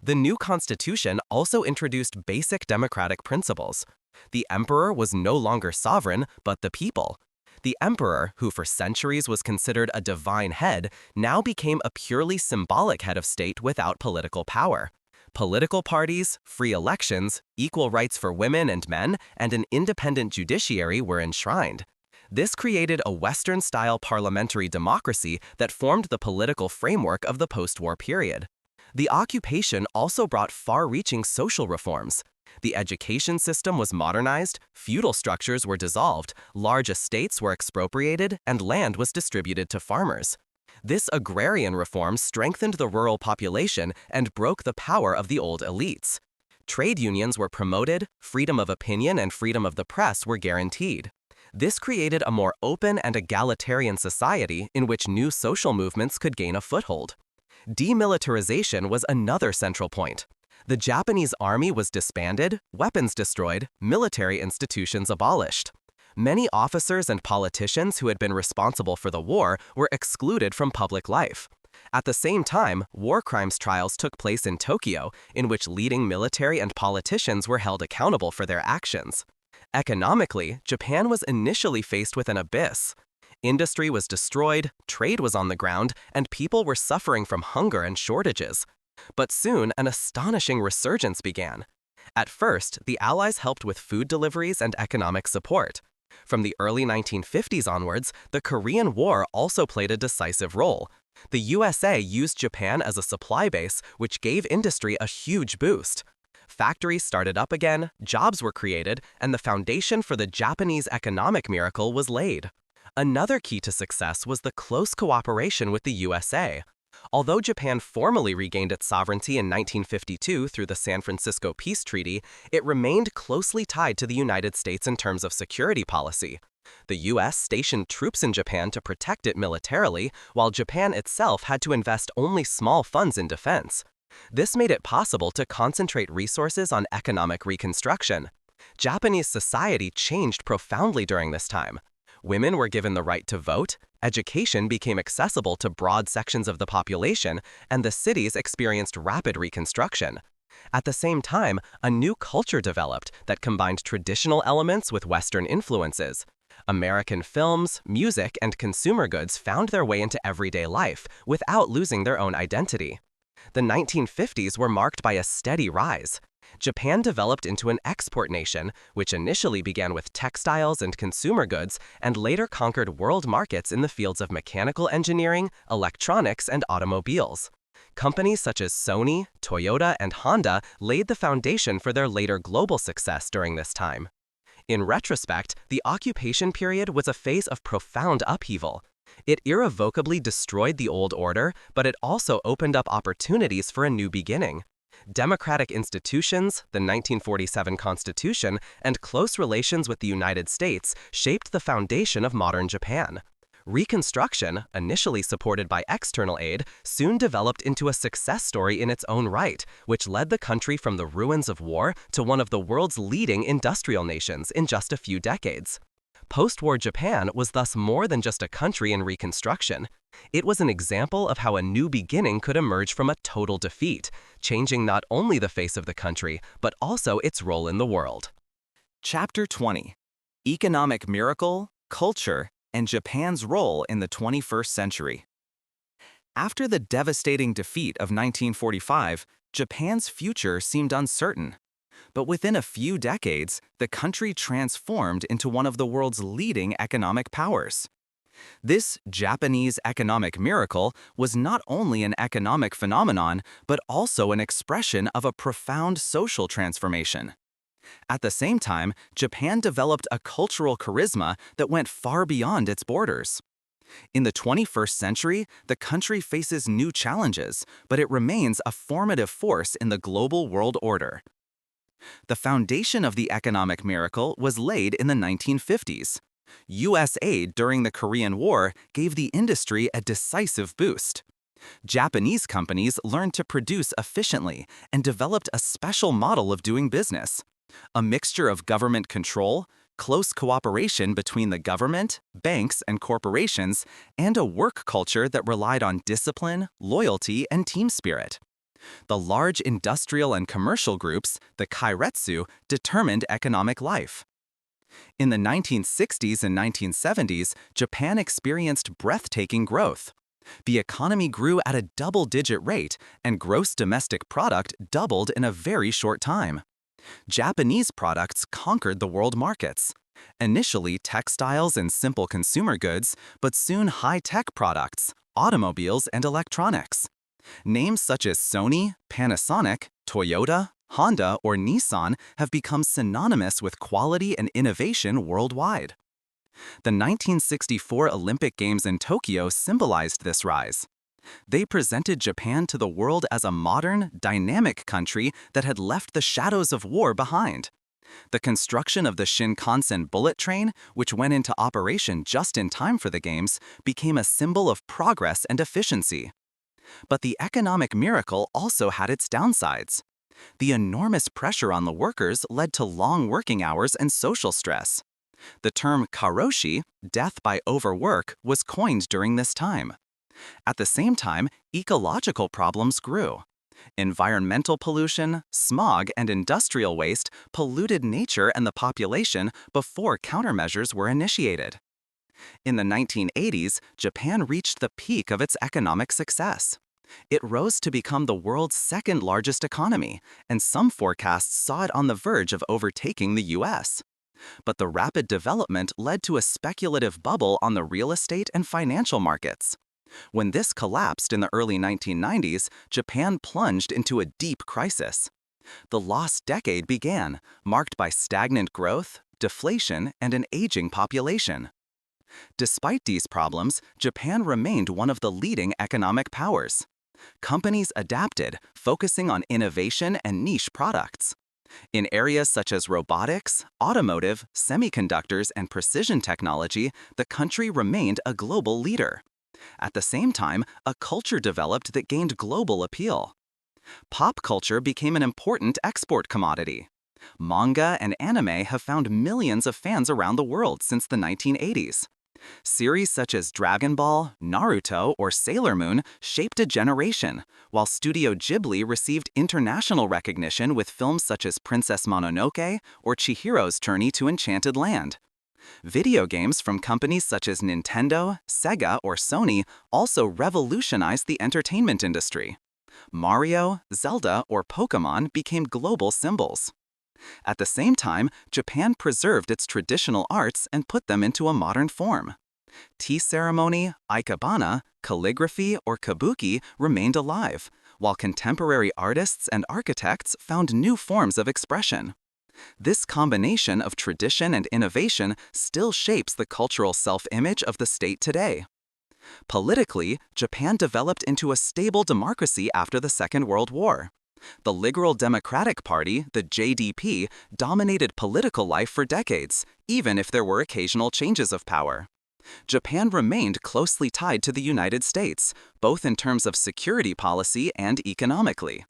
The new constitution also introduced basic democratic principles. The emperor was no longer sovereign, but the people. The emperor, who for centuries was considered a divine head, now became a purely symbolic head of state without political power. Political parties, free elections, equal rights for women and men, and an independent judiciary were enshrined. This created a Western-style parliamentary democracy that formed the political framework of the post-war period. The occupation also brought far-reaching social reforms. The education system was modernized, feudal structures were dissolved, large estates were expropriated, and land was distributed to farmers. This agrarian reform strengthened the rural population and broke the power of the old elites. Trade unions were promoted, freedom of opinion and freedom of the press were guaranteed. This created a more open and egalitarian society in which new social movements could gain a foothold. Demilitarization was another central point. The Japanese army was disbanded, weapons destroyed, military institutions abolished. Many officers and politicians who had been responsible for the war were excluded from public life. At the same time, war crimes trials took place in Tokyo, in which leading military and politicians were held accountable for their actions. Economically, Japan was initially faced with an abyss. Industry was destroyed, trade was on the ground, and people were suffering from hunger and shortages. But soon, an astonishing resurgence began. At first, the Allies helped with food deliveries and economic support. From the early 1950s onwards, the Korean War also played a decisive role. The USA used Japan as a supply base, which gave industry a huge boost. Factories started up again, jobs were created, and the foundation for the Japanese economic miracle was laid. Another key to success was the close cooperation with the USA. Although Japan formally regained its sovereignty in 1952 through the San Francisco Peace Treaty, it remained closely tied to the United States in terms of security policy. The US stationed troops in Japan to protect it militarily, while Japan itself had to invest only small funds in defense. This made it possible to concentrate resources on economic reconstruction. Japanese society changed profoundly during this time. Women were given the right to vote, education became accessible to broad sections of the population, and the cities experienced rapid reconstruction. At the same time, a new culture developed that combined traditional elements with Western influences. American films, music, and consumer goods found their way into everyday life without losing their own identity. The 1950s were marked by a steady rise. Japan developed into an export nation, which initially began with textiles and consumer goods and later conquered world markets in the fields of mechanical engineering, electronics, and automobiles. Companies such as Sony, Toyota, and Honda laid the foundation for their later global success during this time. In retrospect, the occupation period was a phase of profound upheaval. It irrevocably destroyed the old order, but it also opened up opportunities for a new beginning. Democratic institutions, the 1947 Constitution, and close relations with the United States shaped the foundation of modern Japan. Reconstruction, initially supported by external aid, soon developed into a success story in its own right, which led the country from the ruins of war to one of the world's leading industrial nations in just a few decades. Post-war Japan was thus more than just a country in reconstruction. It was an example of how a new beginning could emerge from a total defeat, changing not only the face of the country, but also its role in the world. Chapter 20: Economic Miracle, Culture, and Japan's Role in the 21st Century. After the devastating defeat of 1945, Japan's future seemed uncertain. But within a few decades, the country transformed into one of the world's leading economic powers. This Japanese economic miracle was not only an economic phenomenon, but also an expression of a profound social transformation. At the same time, Japan developed a cultural charisma that went far beyond its borders. In the 21st century, the country faces new challenges, but it remains a formative force in the global world order. The foundation of the economic miracle was laid in the 1950s. U.S. aid during the Korean War gave the industry a decisive boost. Japanese companies learned to produce efficiently and developed a special model of doing business. A mixture of government control, close cooperation between the government, banks, and corporations, and a work culture that relied on discipline, loyalty, and team spirit. The large industrial and commercial groups, the kairetsu, determined economic life. In the 1960s and 1970s, Japan experienced breathtaking growth. The economy grew at a double-digit rate, and gross domestic product doubled in a very short time. Japanese products conquered the world markets. Initially textiles and simple consumer goods, but soon high-tech products, automobiles, and electronics. Names such as Sony, Panasonic, Toyota, Honda, or Nissan have become synonymous with quality and innovation worldwide. The 1964 Olympic Games in Tokyo symbolized this rise. They presented Japan to the world as a modern, dynamic country that had left the shadows of war behind. The construction of the Shinkansen bullet train, which went into operation just in time for the Games, became a symbol of progress and efficiency. But the economic miracle also had its downsides. The enormous pressure on the workers led to long working hours and social stress. The term karoshi, death by overwork, was coined during this time. At the same time, ecological problems grew. Environmental pollution, smog, and industrial waste polluted nature and the population before countermeasures were initiated. In the 1980s, Japan reached the peak of its economic success. It rose to become the world's second largest economy, and some forecasts saw it on the verge of overtaking the US. But the rapid development led to a speculative bubble on the real estate and financial markets. When this collapsed in the early 1990s, Japan plunged into a deep crisis. The lost decade began, marked by stagnant growth, deflation, and an aging population. Despite these problems, Japan remained one of the leading economic powers. Companies adapted, focusing on innovation and niche products. In areas such as robotics, automotive, semiconductors, and precision technology, the country remained a global leader. At the same time, a culture developed that gained global appeal. Pop culture became an important export commodity. Manga and anime have found millions of fans around the world since the 1980s. Series such as Dragon Ball, Naruto, or Sailor Moon shaped a generation, while Studio Ghibli received international recognition with films such as Princess Mononoke or Chihiro's Journey to Enchanted Land. Video games from companies such as Nintendo, Sega, or Sony also revolutionized the entertainment industry. Mario, Zelda, or Pokémon became global symbols. At the same time, Japan preserved its traditional arts and put them into a modern form. Tea ceremony, ikebana, calligraphy, or kabuki remained alive, while contemporary artists and architects found new forms of expression. This combination of tradition and innovation still shapes the cultural self-image of the state today. Politically, Japan developed into a stable democracy after the Second World War. The Liberal Democratic Party, the JDP, dominated political life for decades, even if there were occasional changes of power. Japan remained closely tied to the United States, both in terms of security policy and economically.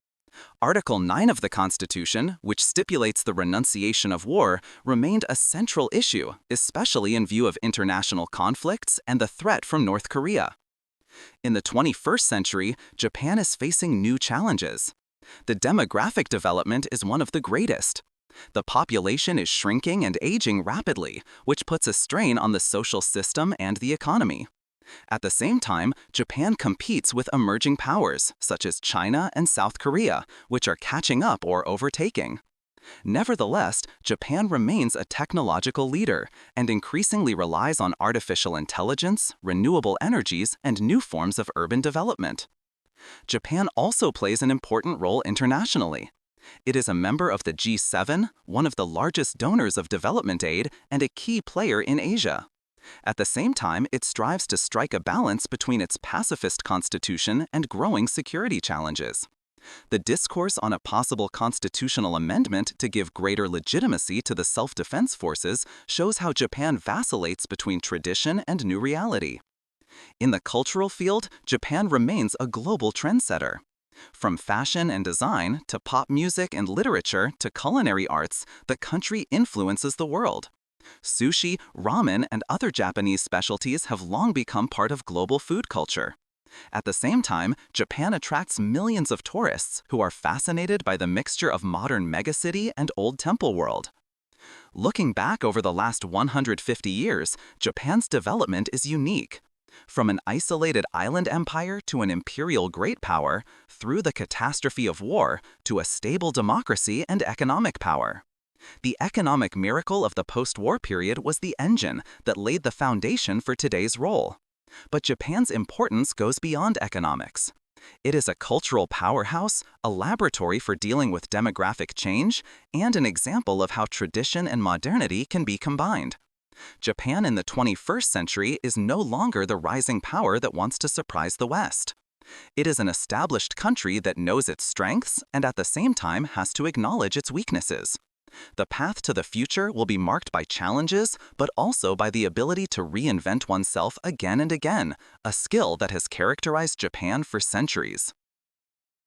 Article 9 of the Constitution, which stipulates the renunciation of war, remained a central issue, especially in view of international conflicts and the threat from North Korea. In the 21st century, Japan is facing new challenges. The demographic development is one of the greatest. The population is shrinking and aging rapidly, which puts a strain on the social system and the economy. At the same time, Japan competes with emerging powers, such as China and South Korea, which are catching up or overtaking. Nevertheless, Japan remains a technological leader and increasingly relies on artificial intelligence, renewable energies, and new forms of urban development. Japan also plays an important role internationally. It is a member of the G7, one of the largest donors of development aid, and a key player in Asia. At the same time, it strives to strike a balance between its pacifist constitution and growing security challenges. The discourse on a possible constitutional amendment to give greater legitimacy to the self-defense forces shows how Japan vacillates between tradition and new reality. In the cultural field, Japan remains a global trendsetter. From fashion and design to pop music and literature to culinary arts, the country influences the world. Sushi, ramen, and other Japanese specialties have long become part of global food culture. At the same time, Japan attracts millions of tourists who are fascinated by the mixture of modern megacity and old temple world. Looking back over the last 150 years, Japan's development is unique. From an isolated island empire to an imperial great power, through the catastrophe of war to a stable democracy and economic power. The economic miracle of the post-war period was the engine that laid the foundation for today's role. But Japan's importance goes beyond economics. It is a cultural powerhouse, a laboratory for dealing with demographic change, and an example of how tradition and modernity can be combined. Japan in the 21st century is no longer the rising power that wants to surprise the West. It is an established country that knows its strengths and at the same time has to acknowledge its weaknesses. The path to the future will be marked by challenges, but also by the ability to reinvent oneself again and again, a skill that has characterized Japan for centuries.